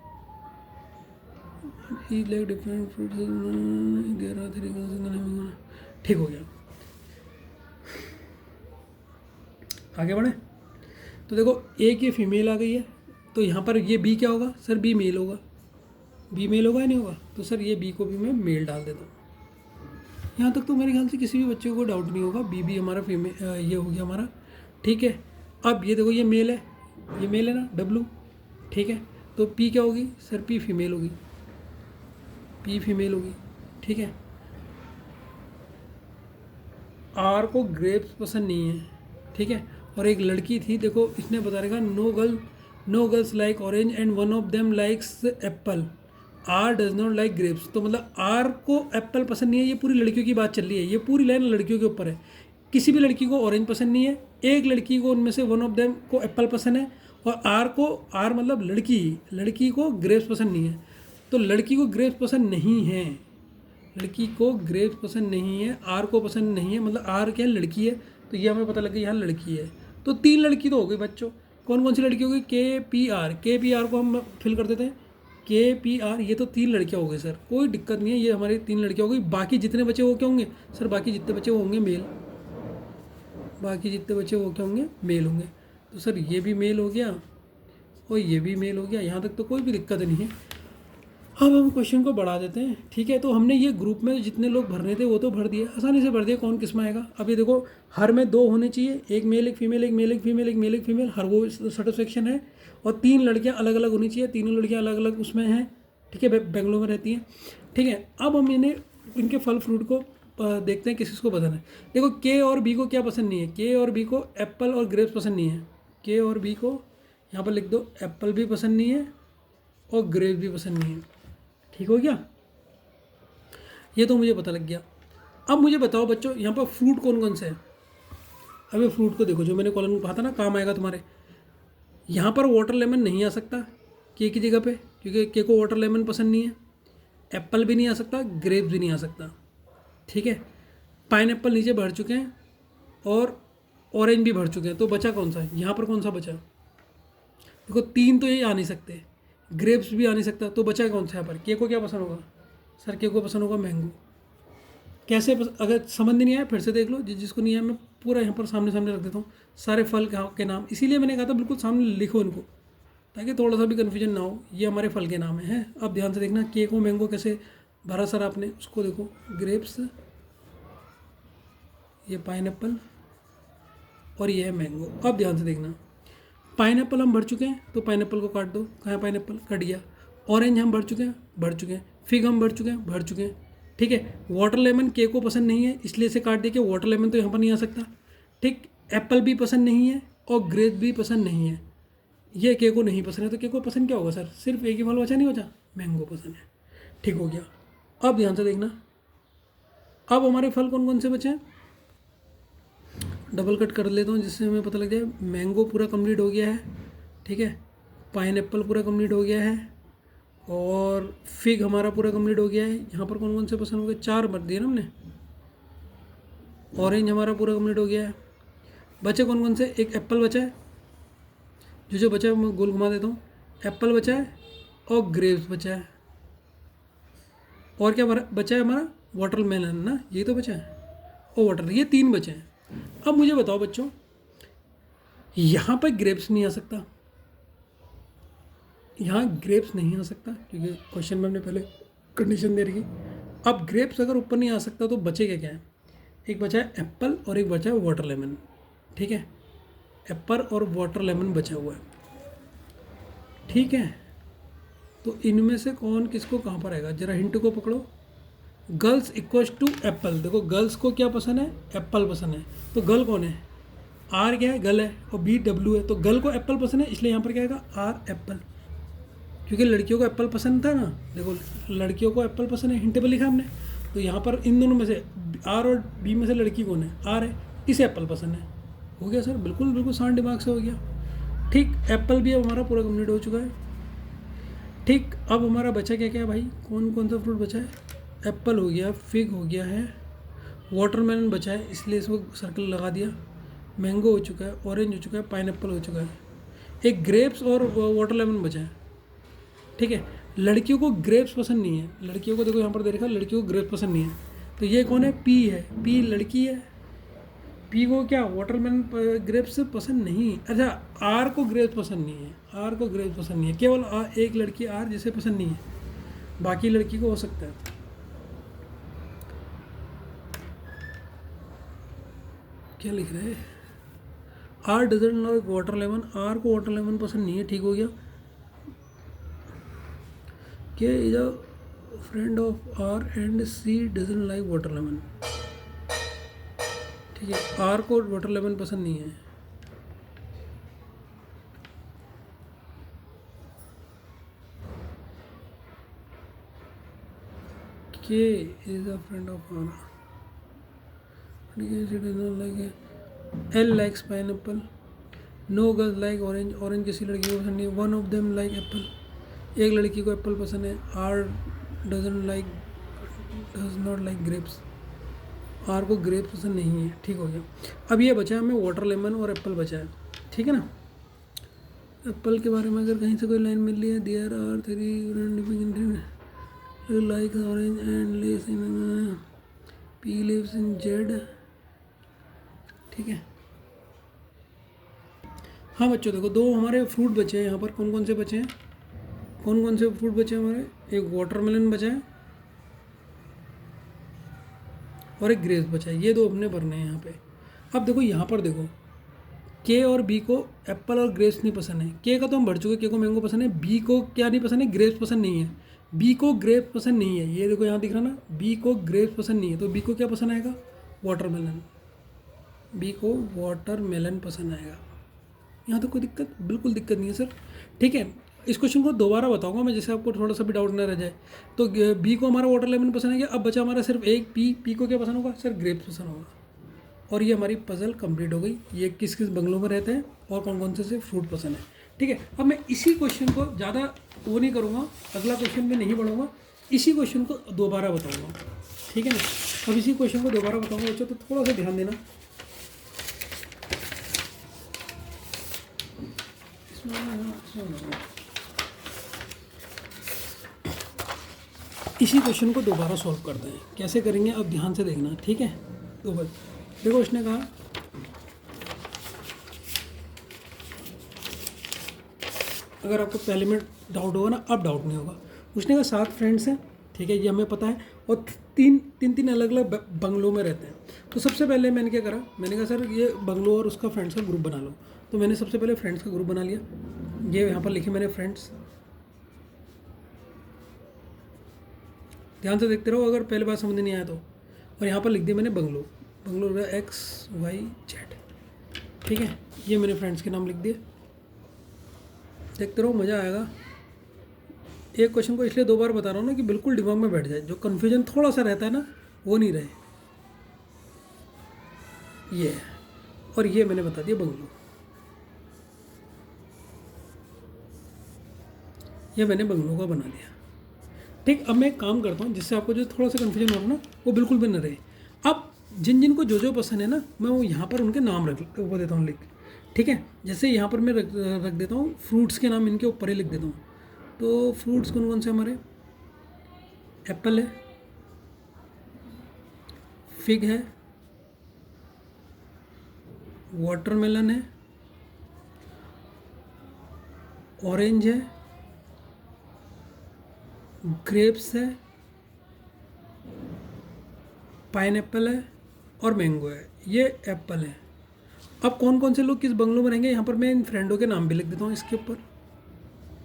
डिफरेंट ठीक हो गया, आगे बढ़े। तो देखो एक ये फीमेल आ गई है, तो यहाँ पर ये बी क्या होगा सर, बी मेल होगा, बी मेल होगा या नहीं होगा, तो सर ये बी को भी मैं मेल डाल देता हूँ। यहाँ तक तो मेरे ख्याल से किसी भी बच्चे को डाउट नहीं होगा, बी हमारा फीमेल, ये हो गया हमारा, ठीक है। अब ये देखो ये मेल है, ये मेल है ना डब्लू, ठीक है। तो पी क्या होगी सर, पी फीमेल होगी, पी फीमेल होगी, ठीक है। आर को ग्रेप्स पसंद नहीं है, ठीक है। और एक लड़की थी, देखो इसने बता रखा, no girls like orange and one of them likes apple, R does not like grapes, तो मतलब आर को एप्पल पसंद नहीं है। ये पूरी लड़कियों की बात चल रही है, ये पूरी लाइन लड़कियों के ऊपर है। किसी भी लड़की को ऑरेंज पसंद नहीं है, एक लड़की को उनमें से वन ऑफ देम को एप्पल पसंद है, और आर मतलब लड़की को ग्रेप्स पसंद नहीं है। तो लड़की को ग्रेप्स पसंद नहीं है, लड़की को ग्रेप्स पसंद नहीं है, आर को पसंद नहीं है, मतलब आर क्या लड़की है, तो ये हमें पता लग गया यहाँ लड़की है। तो 3 लड़की तो हो गई बच्चों, कौन कौन सी लड़की हो गई, के पी आर को हम फिल कर देते हैं, के पी आर, ये तो 3 लड़कियाँ हो गई सर, कोई दिक्कत नहीं है, ये हमारी 3 लड़कियाँ हो गई। बाकी जितने बचे वो क्या होंगे सर, बाकी जितने बचे वो होंगे मेल, बाकी जितने बचे वो क्या होंगे, मेल होंगे। तो सर ये भी मेल हो गया और ये भी मेल हो गया, यहाँ तक तो कोई भी दिक्कत नहीं है। अब हम क्वेश्चन को बढ़ा देते हैं, ठीक है। तो हमने ये ग्रुप में जितने लोग भरने थे वो तो भर दिए, आसानी से भर दिया, कौन किस में आएगा। अब ये देखो हर में 2 होने चाहिए, एक मेल एक फीमेल, एक मेल एक फीमेल, एक मेल एक फीमेल, हर वो सेटिस्फेक्शन है। और 3 लड़कियां अलग अलग होनी चाहिए, तीनों लड़कियां अलग अलग उसमें हैं, ठीक है, बेंगलोर में रहती हैं, ठीक है। अब हम इन्हें इनके फल फ्रूट को देखते हैं किस किस को पसंद है। देखो के और बी को क्या पसंद नहीं है, के और बी को एप्पल और ग्रेप्स पसंद नहीं है। के और बी को यहाँ पर लिख दो, एप्पल भी पसंद नहीं है और ग्रेप्स भी पसंद नहीं है। ठीक हो गया, ये तो मुझे पता लग गया। अब मुझे बताओ बच्चों, यहाँ पर फ्रूट कौन कौन से हैं। अब ये फ्रूट को देखो, जो मैंने कॉलम में कहा था ना काम आएगा तुम्हारे। यहाँ पर वाटर लेमन नहीं आ सकता के की जगह पे, क्योंकि के को वाटर लेमन पसंद नहीं है। एप्पल भी नहीं आ सकता, ग्रेप्स भी नहीं आ सकता। ठीक है, पाइनएप्पल नीचे भर चुके हैं और ऑरेंज भी भर चुके हैं, तो बचा कौन सा है यहाँ पर, कौन सा बचा। देखो 3 तो ये आ नहीं सकते, ग्रेप्स भी आ नहीं सकता, तो बचा कौन सा यहाँ पर। के को क्या पसंद होगा सर, के को पसंद होगा मैंगो। कैसे अगर समझ नहीं आया फिर से देख लो, जिसको नहीं आया मैं पूरा यहाँ पर सामने सामने रख देता हूँ सारे फल के नाम। इसीलिए मैंने कहा था बिल्कुल सामने लिखो इनको, ताकि थोड़ा सा भी कन्फ्यूजन ना हो। ये हमारे फल के नाम हैं। अब ध्यान से देखना, के को मैंगो कैसे भरा सर आपने, उसको देखो ग्रेप्स, ये पाइनएप्पल और ये है मैंगो। अब ध्यान से देखना, पाइनएप्पल हम भर चुके हैं तो पाइनएप्पल को काट दो, कहाँ है पाइनएप्पल, कट गया। ऑरेंज हम भर चुके हैं, फिग हम भर चुके हैं। ठीक है, वाटर लेमन के को पसंद नहीं है, इसलिए से काट दिया कि वाटर लेमन तो यहाँ पर नहीं आ सकता। ठीक, एप्पल भी पसंद नहीं है और ग्रेप भी पसंद नहीं है, ये के को नहीं पसंद है। तो के को पसंद क्या होगा सर, सिर्फ एक ही फल बचा, नहीं बचा, मैंगो पसंद है। ठीक हो गया। अब ध्यान से देखना, अब हमारे फल कौन कौन से बचे हैं, डबल कट कर लेता हूँ जिससे हमें पता लग जाए। मैंगो पूरा कंप्लीट हो गया है, ठीक है, पाइनएप्पल पूरा कंप्लीट हो गया है और फिग हमारा पूरा कंप्लीट हो गया है। यहाँ पर कौन कौन से पसंद हो गए, 4 भर दिए ना हमने। ऑरेंज हमारा पूरा कंप्लीट हो गया है। बचे कौन कौन से, एक एप्पल बचा है, जो बचा है मैं गोल घुमा देता हूँ। एप्पल बचा है और ग्रेप्स बचा है, और क्या बचा है हमारा, वाटरमेलन ना, ये तो बचा है और वाटर, ये 3 बचे हैं। अब मुझे बताओ बच्चों, यहाँ पर ग्रेप्स नहीं आ सकता, यहाँ ग्रेप्स नहीं आ सकता क्योंकि क्वेश्चन में हमने पहले कंडीशन दे रखी। अब ग्रेप्स अगर ऊपर नहीं आ सकता तो बचेगा क्या है, एक बचा है एप्पल और एक बचा है वाटर लेमन। ठीक है, एप्पल और वाटर लेमन बचा हुआ है। ठीक है, तो इनमें से कौन किसको कहाँ पर आएगा, जरा हिंट को पकड़ो। गर्ल्स इक्वल्स टू एप्पल, देखो गर्ल्स को क्या पसंद है, एप्पल पसंद है, तो गर्ल कौन है, आर क्या है, गर्ल है, और बी डब्ल्यू है, तो गर्ल को एप्पल पसंद है, इसलिए यहाँ पर क्या आएगा, आर एप्पल, क्योंकि लड़कियों को एप्पल पसंद था ना। देखो लड़कियों को एप्पल पसंद है, हिंट पे लिखा हमने, तो यहाँ पर इन दोनों में से आर और बी में से लड़की कौन है, आर है, इसे एप्पल पसंद है। हो गया सर, बिल्कुल बिल्कुल शांत दिमाग से हो गया। ठीक, एप्पल भी अब हमारा पूरा कंप्लीट हो चुका है। ठीक, अब हमारा बचा क्या क्या है भाई, कौन कौन सा फ्रूट बचा है, एप्पल हो गया, फिग हो गया है, वाटरमेलन बचा है इसलिए इसको सर्कल लगा दिया, मैंगो हो चुका है, ऑरेंज हो चुका है, पाइनएप्पल हो चुका है, एक ग्रेप्स और वाटरमेलन बचा है। ठीक है, लड़कियों को ग्रेप्स पसंद नहीं है, लड़कियों को देखो यहाँ पर देखा, लड़कियों को ग्रेप्स पसंद नहीं है, तो ये कौन है, पी है, पी लड़की है, पी को क्या वाटरमेलन ग्रेप्स पसंद नहीं। अच्छा, आर को ग्रेप्स पसंद नहीं है, आर को ग्रेप्स पसंद नहीं है, केवल एक लड़की आर जिसे पसंद नहीं है, बाकी लड़की को हो सकता है। क्या लिख रहे हैं, R doesn't like water lemon, R को वाटर लेमन पसंद नहीं है। ठीक हो गया, K is a friend of R and C doesn't like water lemon. ठीक है, आर को वाटर लेमन पसंद नहीं है। K is a friend of R, L likes pineapple, no girls like orange, orange किसी लड़की को पसंद नहीं है, one of them like apple, एक लड़की को एप्पल पसंद है, R doesn't like, does not like grapes, R को ग्रेप्स पसंद नहीं है। ठीक हो गया, अब ये बचा हमें वाटर लेमन और एप्पल बचा है। ठीक है ना, एप्पल के बारे में अगर कहीं से कोई लाइन मिल रही है, there are 3 like orange and less in P lives in Z. ठीक है, हाँ बच्चों देखो 2 हमारे फ्रूट बचे हैं यहाँ पर, कौन कौन से बचे हैं, कौन कौन से फ्रूट बचे हैं हमारे, एक वाटरमेलन बचा है और एक ग्रेप्स बचा है, ये 2 अपने भरने हैं यहाँ पे। अब देखो यहाँ पर देखो, के और बी को एप्पल और ग्रेप्स नहीं पसंद है, के का तो हम भर चुके, के को मैंगो पसंद है, बी को क्या नहीं पसंद है, ग्रेप्स पसंद नहीं है, बी को ग्रेप्स पसंद नहीं है, ये देखो यहाँ दिख रहा ना, बी को ग्रेप्स पसंद नहीं है, तो बी को क्या पसंद आएगा, वाटरमेलन। बी को वाटरमेलन पसंद आएगा। यहाँ तो कोई दिक्कत, बिल्कुल दिक्कत नहीं है सर। ठीक है, इस क्वेश्चन को दोबारा बताऊंगा मैं, जैसे आपको थोड़ा सा भी डाउट ना रह जाए। तो बी को हमारा वाटरमेलन पसंद है, अब बचा हमारा सिर्फ एक पी। पी को क्या पसंद होगा सर, ग्रेप्स पसंद होगा। और ये हमारी पजल कंप्लीट हो गई, ये किस किस बंगलों में रहते हैं और कौन कौन से फ्रूट पसंद है। ठीक है, अब मैं इसी क्वेश्चन को ज़्यादा वो नहीं करूँगा, अगला क्वेश्चन में नहीं बढ़ूँगा, इसी क्वेश्चन को दोबारा बताऊँगा। ठीक है ना, अब इसी क्वेश्चन को दोबारा बताऊँगा बच्चों, तो थोड़ा सा ध्यान देना। इसी क्वेश्चन को दोबारा सॉल्व करते हैं, कैसे करेंगे अब ध्यान से देखना। ठीक है, तो बस देखो उसने कहा अगर आपको पहले में डाउट होगा ना, अब डाउट नहीं होगा। उसने कहा 7 फ्रेंड्स हैं, ठीक है, ये हमें पता है, और तीन अलग अलग बंगलों में रहते हैं। तो सबसे पहले मैंने क्या करा, मैंने कहा सर ये बंगलो और उसका फ्रेंड्स का ग्रुप बना लो। तो मैंने सबसे पहले फ्रेंड्स का ग्रुप बना लिया, ये यहाँ पर लिखे मैंने फ्रेंड्स। ध्यान से देखते रहो अगर पहले बात समझ नहीं आया तो। और यहाँ पर लिख दिया मैंने बंगलो, बंगलो XYZ। ठीक है, ये मैंने फ्रेंड्स के नाम लिख दिए। देखते रहो, मज़ा आएगा। एक क्वेश्चन को इसलिए 2 बार बता रहा हूँ ना कि बिल्कुल दिमाग में बैठ जाए, जो कन्फ्यूजन थोड़ा सा रहता है ना वो नहीं रहे। ये है, और ये मैंने बता दिया बंगलो, ये मैंने बंगलो का बना लिया। ठीक, अब मैं एक काम करता हूँ जिससे आपको जो थोड़ा सा कन्फ्यूजन हो रहा है ना वो बिल्कुल भी न रहे। अब जिन जिन को जो जो पसंद है ना, मैं वो यहाँ पर उनके नाम वो देता हूँ लिख। ठीक है, जैसे यहाँ पर मैं रख देता हूँ फ्रूट्स के नाम, इनके ऊपर ही लिख देता हूँ। तो फ्रूट्स कौन कौन से हमारे, एप्पल है, फिग है, वाटरमेलन है, ऑरेंज है, ग्रेप्स है, पाइनएप्पल है और मैंगो है। ये एप्पल है। अब कौन कौन से लोग किस बंगलों में रहेंगे, यहाँ पर मैं इन फ्रेंडों के नाम भी लिख देता हूँ इसके ऊपर,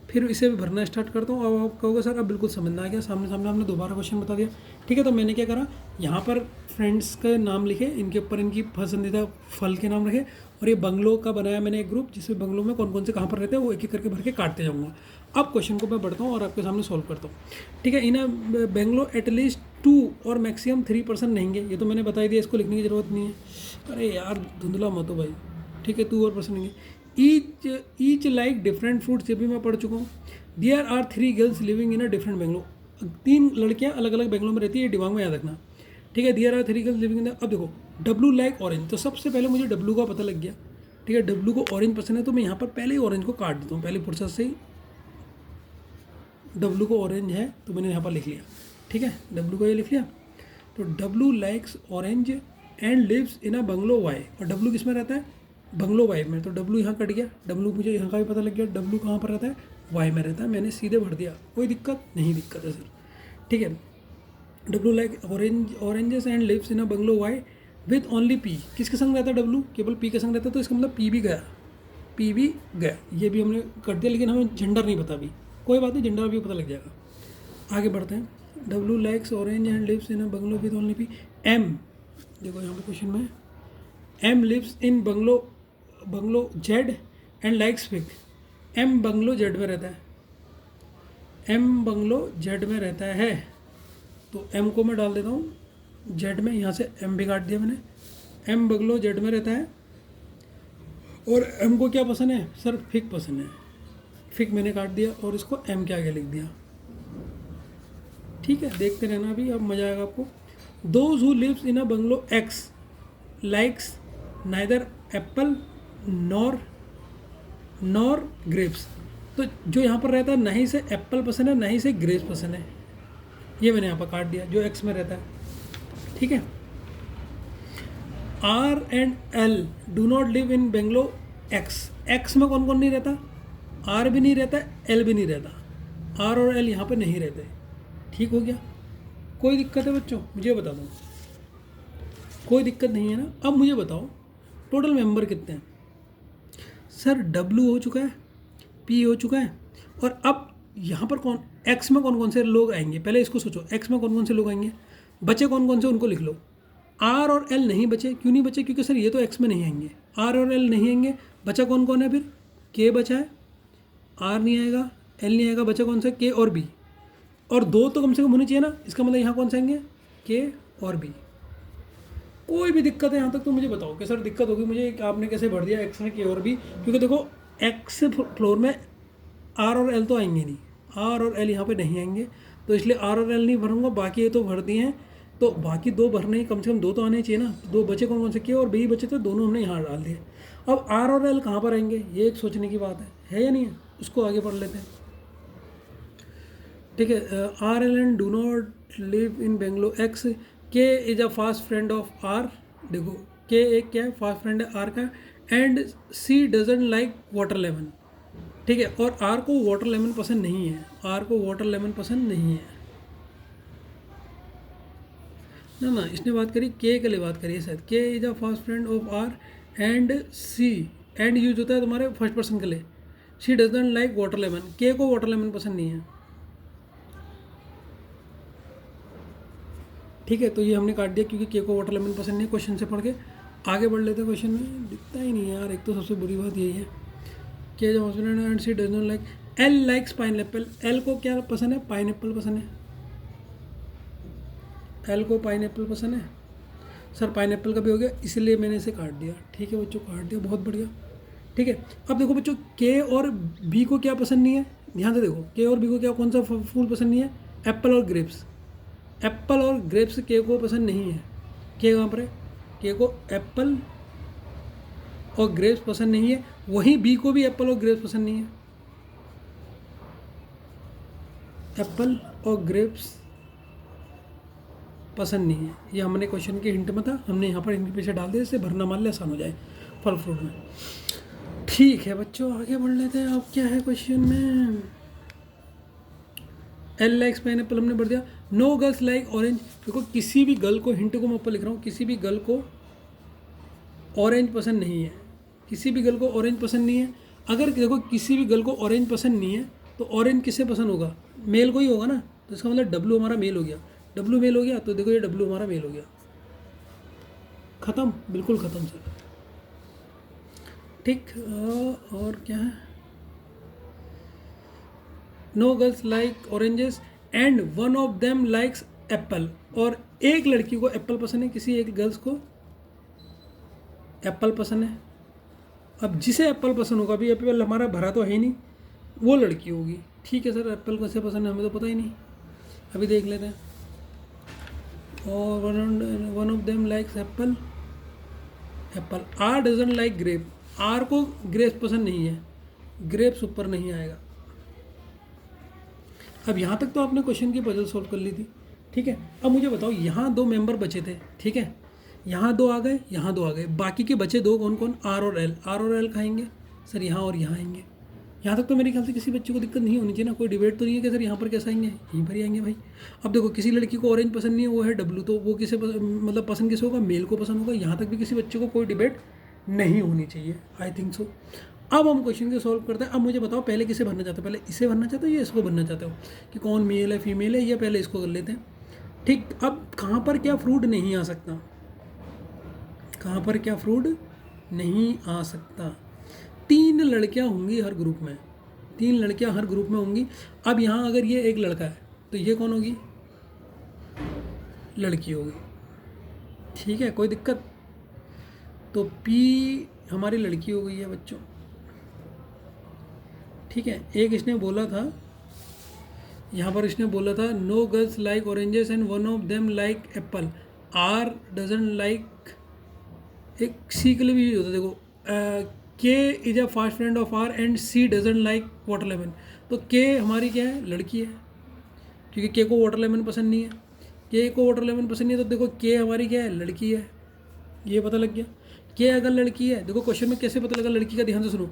फिर इसे भी भरना स्टार्ट करता हूँ। अब आप कहोगे सर अब बिल्कुल समझ में आ गया, सामने सामने हमने दोबारा क्वेश्चन बता दिया। ठीक है, तो मैंने क्या करा, यहाँ पर फ्रेंड्स के नाम लिखे, इनके ऊपर इनकी पसंदीदा फल के नाम रखे, और ये बंगलों का बनाया मैंने एक ग्रुप, जिसमें बंगलों में कौन कौन से कहाँ पर रहते हैं वो एक एक करके भर के काटते जाऊँगा। अब क्वेश्चन को मैं बढ़ता हूँ और आपके सामने सॉल्व करता हूँ। ठीक है, इन बेंगलो एटलीस्ट 2 और मैक्सिमम 3% रहेंगे, ये तो मैंने बता ही दिया, इसको लिखने की ज़रूरत नहीं है। अरे यार धुंधला मत हो भाई। ठीक है, 2 और % रहेंगे। ईच लाइक डिफरेंट फ्रूट्स, ये भी मैं पढ़ चुका हूँ। There are 3 girls living in a different bungalow, 3 लड़कियाँ अलग अलग बेंगलो में रहती है, ये दिमाग में याद रखना। ठीक है, there are 3 girls living in. अब देखो डब्लू लाइक ऑरेंज, तो सबसे पहले मुझे डब्लू का पता लग गया। ठीक है, डब्लू को ऑरेंज पसंद है, तो मैं यहाँ पर पहले ही ऑरेंज को काट देता हूँ, पहले फुर्सत से ही डब्लू को ऑरेंज है तो मैंने यहाँ पर लिख लिया। ठीक है, डब्लू को ये लिख लिया। तो W likes orange and lives in a bungalow Y, और डब्लू किस में रहता है, बंगलो वाई में। तो डब्लू यहाँ कट गया, डब्लू मुझे यहाँ का भी पता लग गया, डब्लू कहाँ पर रहता है, वाई में रहता है, मैंने सीधे भर दिया। कोई दिक्कत नहीं, दिक्कत है सर। ठीक है, W like oranges and lives in a bungalow Y with only P, किसके संग रहता है डब्लू, केवल पी के संग रहता है, तो इसका मतलब पी भी गया, ये भी हमने कर दिया, लेकिन हमें जेंडर नहीं पता अभी। कोई बात नहीं, जेंडर भी पता लग जाएगा। आगे बढ़ते हैं। W likes orange and lives in a bungalow with only P. M, देखो यहाँ पे क्वेश्चन में M lives in bungalow Z and likes fig. M bungalow Z में रहता है, एम बंगलो जेड में रहता है, तो एम को मैं डाल देता हूँ जेड में, यहाँ से एम भी काट दिया मैंने। एम बंगलो जेड में रहता है, और एम को क्या पसंद है सर, फिग पसंद है, फिग मैंने काट दिया और इसको एम के आगे लिख दिया। ठीक है, देखते रहना अभी, अब मज़ा आएगा आपको। Those who lives in a bungalow X likes neither apple nor grapes, तो जो यहाँ पर रहता है ना ही से एप्पल पसंद है ना ही से ग्रेप्स पसंद है, ये मैंने यहाँ पर काट दिया, जो एक्स में रहता है। ठीक है, R and L do not live in bungalow X, X में कौन कौन नहीं रहता, आर भी नहीं रहता, एल भी नहीं रहता, आर और एल यहाँ पे नहीं रहते। ठीक हो गया, कोई दिक्कत है बच्चों, मुझे बता दो, कोई दिक्कत नहीं है ना। अब मुझे बताओ टोटल मेंबर कितने हैं। सर डब्लू हो चुका है, पी हो चुका है, और अब यहाँ पर कौन एक्स में कौन कौन से लोग आएंगे, पहले इसको सोचो, एक्स में कौन कौन से लोग आएंगे, बचे कौन कौन से उनको लिख लो। आर और एल नहीं बचे, क्यों नहीं बचे, क्योंकि सर ये तो एक्स में नहीं आएंगे, आर और एल नहीं आएंगे, बचा कौन कौन है फिर, के बचा है, आर नहीं आएगा, एल नहीं आएगा, बचा कौन सा, के और बी, और दो तो कम से कम होनी चाहिए ना, इसका मतलब यहाँ कौन से आएंगे, के और बी। कोई भी दिक्कत है यहाँ तक तो मुझे बताओ कि सर दिक्कत होगी मुझे कि आपने कैसे भर दिया एक्स में के और बी, क्योंकि देखो एक्स फ्लोर में आर और एल तो आएंगे नहीं, आर और एल यहाँ पे नहीं आएंगे, तो इसलिए आर और एल नहीं भरूंगा, बाकी ये तो भर दिए हैं, तो बाकी दो भरने ही, कम से कम दो तो आने चाहिए ना, दो बचे कौन कौन से, के और बी बचे थे, दोनों हमने यहाँ डाल दिए। अब आर और एल कहाँ पर आएंगे, ये एक सोचने की बात है या नहीं है, उसको आगे पढ़ लेते हैं। ठीक है, R L and do not live in Bangalore, X K is a fast friend of R, देखो के एक क्या है, फास्ट फ्रेंड है आर का, and C doesn't like water lemon. ठीक है, और आर को वाटर लेमन पसंद नहीं है, आर को वाटर लेमन पसंद नहीं है ना, ना इसने बात करी के के लिए बात करी है शायद, K is a fast friend of R and C, and use होता है तुम्हारे फर्स्ट पर्सन के लिए, C doesn't like water lemon, K को वाटर लेमन पसंद नहीं है। ठीक है, तो ये हमने काट दिया क्योंकि के को वाटर लेमन पसंद नहीं है। क्वेश्चन से पढ़ के आगे बढ़ लेते हैं, क्वेश्चन में दिखता ही नहीं है यार, एक तो सबसे बुरी बात यही है, के जो husband and C does not like, L likes pineapple, L को क्या पसंद है, पाइनएप्पल पसंद है, एल को पाइनएप्पल पसंद है, सर पाइनएप्पल का भी हो गया, इसलिए मैंने इसे काट दिया। ठीक है बच्चों, काट दिया, बहुत बढ़िया। ठीक है, अब देखो बच्चों के और बी को क्या पसंद नहीं है, ध्यान से देखो, के और बी को क्या कौन सा फूल पसंद नहीं है, एप्पल और ग्रेप्स, एप्पल और ग्रेप्स के को पसंद नहीं है, के कहाँ पर है, के को एप्पल और ग्रेप्स पसंद नहीं है, वहीं बी को भी एप्पल और ग्रेप्स पसंद नहीं है, एप्पल और ग्रेप्स पसंद नहीं है, ये हमने क्वेश्चन के हिंट में था, हमने यहाँ पर इनके पीछे डाल दिया, इससे भरना मान लिया आसान हो जाए फल फ्रूट में। ठीक है बच्चों, आगे बढ़ लेते हैं। अब क्या है क्वेश्चन में, एल लाइक्स पाइनएप्पल हमने बढ़ दिया, नो गर्ल्स लाइक ऑरेंज, देखो किसी भी गर्ल को, हिंट को मैं ऊपर लिख रहा हूँ, किसी भी गर्ल को ऑरेंज पसंद नहीं है, किसी भी गर्ल को ऑरेंज पसंद नहीं है। अगर देखो किसी भी गर्ल को ऑरेंज पसंद नहीं है तो ऑरेंज किससे पसंद होगा, मेल को ही होगा ना, तो इसका मतलब डब्लू हमारा मेल हो गया, डब्लू मेल हो गया, तो देखो ये डब्लू हमारा मेल हो गया, ख़त्म, बिल्कुल ख़त्म सर। ठीक, और क्या है, no girls like oranges and one of them likes apple, और एक लड़की को एप्पल पसंद है, किसी एक गर्ल्स को एप्पल पसंद है। अब जिसे एप्पल पसंद होगा, अभी एप्पल हमारा भरा तो है ही नहीं, वो लड़की होगी। ठीक है सर, एप्पल कैसे पसंद है हमें तो पता ही नहीं, अभी देख लेते हैं। और one of them likes apple, apple, R doesn't like grape, R को ग्रेप्स पसंद नहीं है, ग्रेप्स ऊपर नहीं आएगा। अब यहाँ तक तो आपने क्वेश्चन की पजल सॉल्व कर ली थी। ठीक है, अब मुझे बताओ, यहाँ दो मेंबर बचे थे, ठीक है, यहाँ दो आ गए, यहाँ दो आ गए, बाकी के बचे दो कौन कौन, आर और एल, आर और एल खाएंगे सर यहाँ और यहाँ आएंगे। यहाँ तक तो मेरे ख्याल से किसी बच्चे को दिक्कत नहीं होनी चाहिए ना, कोई डिबेट तो नहीं है कि सर यहाँ पर कैसे आएंगे, यहीं पर ही आएंगे भाई। अब देखो किसी लड़की को ऑरेंज पसंद नहीं है, वो है डब्लू, तो वो किसे मतलब पसंद किसे होगा, मेल को पसंद होगा। यहाँ तक भी किसी बच्चे को कोई डिबेट नहीं होनी चाहिए, आई थिंक सो। अब हम क्वेश्चन को सॉल्व करते हैं। अब मुझे बताओ पहले किसे भरना चाहते हो, पहले इसे भरना चाहते हो या इसको भरना चाहते हो, कि कौन मेल है फीमेल है, या पहले इसको कर लेते हैं। ठीक, अब कहाँ पर क्या फ्रूट नहीं आ सकता, कहाँ पर क्या फ्रूट नहीं आ सकता, तीन लड़कियाँ होंगी हर ग्रुप में, तीन लड़कियाँ हर ग्रुप में होंगी। अब यहाँ अगर ये एक लड़का है तो ये कौन होगी, लड़की होगी। ठीक है, कोई दिक्कत, तो पी हमारी लड़की हो गई है बच्चों। ठीक है, एक इसने बोला था, यहाँ पर इसने बोला था no girls like oranges and one of them like apple, R doesn't like, एक सी के लिए भी होता है, देखो K is a fast friend of R and C doesn't like water lemon, तो के हमारी क्या है, लड़की है, क्योंकि के को वाटर लेमन पसंद नहीं है, के को वाटर लेमन पसंद नहीं है, तो देखो के हमारी क्या है, लड़की है, ये पता लग गया। के अगर लड़की है, देखो क्वेश्चन में कैसे पता लगा लड़की का, ध्यान से सुनो,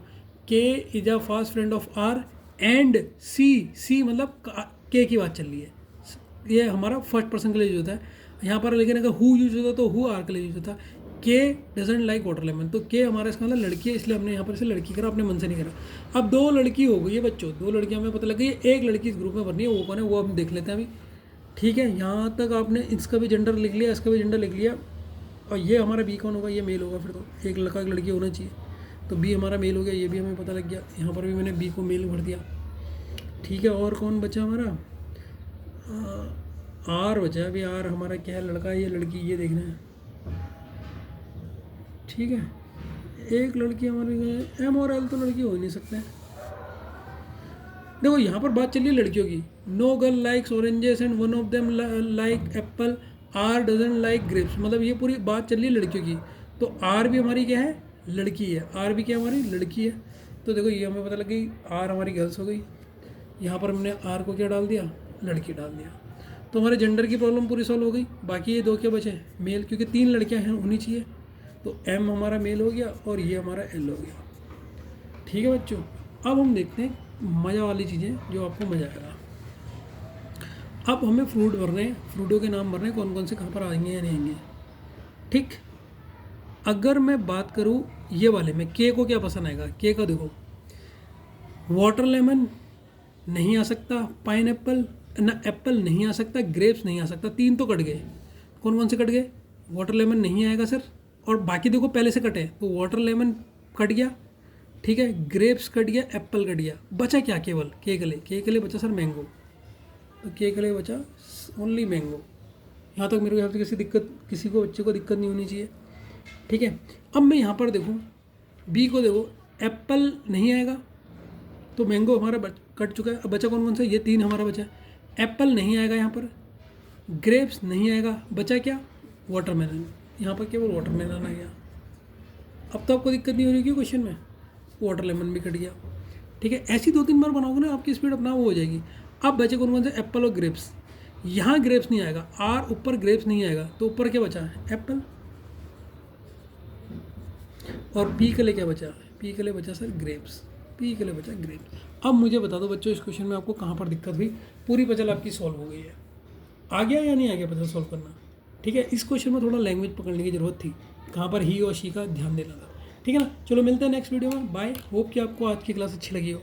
K is a fast friend of R and C, C मतलब के की बात चल रही है, ये हमारा फर्स्ट पर्सन के लिए यूज होता है यहाँ पर, लेकिन अगर हु यूज होता तो हु आर के लिए यूज होता। के डजेंट लाइक वाटर लेमन, तो के हमारा इसका मतलब लड़की है, इसलिए हमने यहाँ पर इसे लड़की करा, अपने मन से नहीं करा। अब 2 लड़की हो गई है बच्चों, 2 लड़कियाँ हमें पता लग गई है, एक लड़की इस ग्रुप में भरनी है, वो कौन है वो हम देख लेते हैं अभी। ठीक है, यहाँ तक आपने इसका भी जेंडर लिख लिया, इसका भी जेंडर लिख लिया, और ये हमारा बी कौन होगा, ये मेल होगा, फिर तो एक लड़का एक लड़की होना चाहिए, तो बी हमारा मेल हो गया, ये भी हमें पता लग गया। यहाँ पर भी मैंने बी को मेल भर दिया। ठीक है, और कौन बचा हमारा, आर बचा। अभी आर हमारा क्या है, लड़का है या लड़की, ये देखना है। ठीक है, एक लड़की हमारी, एम और एल तो लड़की हो ही नहीं सकते। देखो यहाँ पर बात चल रही है लड़कियों की। No girl likes oranges and one of them like apple, R doesn't like grapes, मतलब ये पूरी बात चल रही है लड़कियों की। तो आर भी हमारी क्या है, लड़की है, आर भी क्या हमारी लड़की है। तो देखो ये हमें पता लग गई, आर हमारी गर्ल्स हो गई। यहाँ पर हमने आर को क्या डाल दिया, लड़की डाल दिया। तो हमारे जेंडर की प्रॉब्लम पूरी सॉल्व हो गई। बाकी ये 2 क्या बचे, मेल, क्योंकि 3 लड़कियाँ हैं होनी चाहिए। तो एम हमारा मेल हो गया और ये हमारा एल हो गया। ठीक है बच्चों, अब हम देखते हैं मज़ा वाली चीज़ें जो आपको मज़ा आएगा। अब हमें फ्रूट भरने हैं, फ्रूटों के नाम भरने हैं, कौन कौन से कहाँ पर आएंगे या नहीं आएंगे। ठीक, अगर मैं बात करूँ ये वाले में, के को क्या पसंद आएगा, के का देखो, वाटर लेमन नहीं आ सकता, पाइन एप्पल ना, एप्पल नहीं आ सकता, ग्रेप्स नहीं आ सकता। 3 तो कट गए, कौन कौन से कट गए, वाटर लेमन नहीं आएगा सर, और बाकी देखो पहले से कटे, तो वाटर लेमन कट गया, ठीक है, ग्रेप्स कट गया, एप्पल कट गया, बचा क्या, केवल के के लिए बचा सर मैंगो। तो के लिए बचा ओनली मैंगो। यहाँ तक मेरे ख्याल से किसी को बच्चे को दिक्कत नहीं होनी चाहिए। ठीक है, अब मैं यहाँ पर देखूँ बी को, देखो एप्पल नहीं आएगा, तो मैंगो हमारा कट चुका है। अब बचा कौन कौन सा, ये 3 हमारा बचा। एप्पल नहीं आएगा यहाँ पर, ग्रेप्स नहीं आएगा, बचा क्या, वाटरमेलन। यहाँ पर केवल वाटरमेलन आ गया। अब तो आपको दिक्कत नहीं हो रही क्यों क्वेश्चन में, वाटर लेमन भी कट गया। ठीक है, ऐसी 2-3 बार बनाओगे ना, आपकी स्पीड अपना वो हो जाएगी। अब बचे कौन कौन से, एप्पल और ग्रेप्स। यहाँ ग्रेप्स नहीं आएगा, आर ऊपर ग्रेप्स नहीं आएगा, तो ऊपर क्या बचा है, एप्पल। और पी के लिए क्या बचा, पी के लिए बचा सर ग्रेप्स, पी के लिए बचा ग्रेप्स। अब मुझे बता दो बच्चों, इस क्वेश्चन में आपको कहाँ पर दिक्कत हुई। पूरी पजल आपकी सॉल्व हो गई है, आ गया या नहीं आ गया पजल सॉल्व करना। ठीक है, इस क्वेश्चन में थोड़ा लैंग्वेज पकड़ने की जरूरत थी, कहाँ पर ही और शी का ध्यान देना था। ठीक है ना, चलो मिलते हैं नेक्स्ट वीडियो में, बाय। होप कि आपको आज की क्लास अच्छी लगी हो।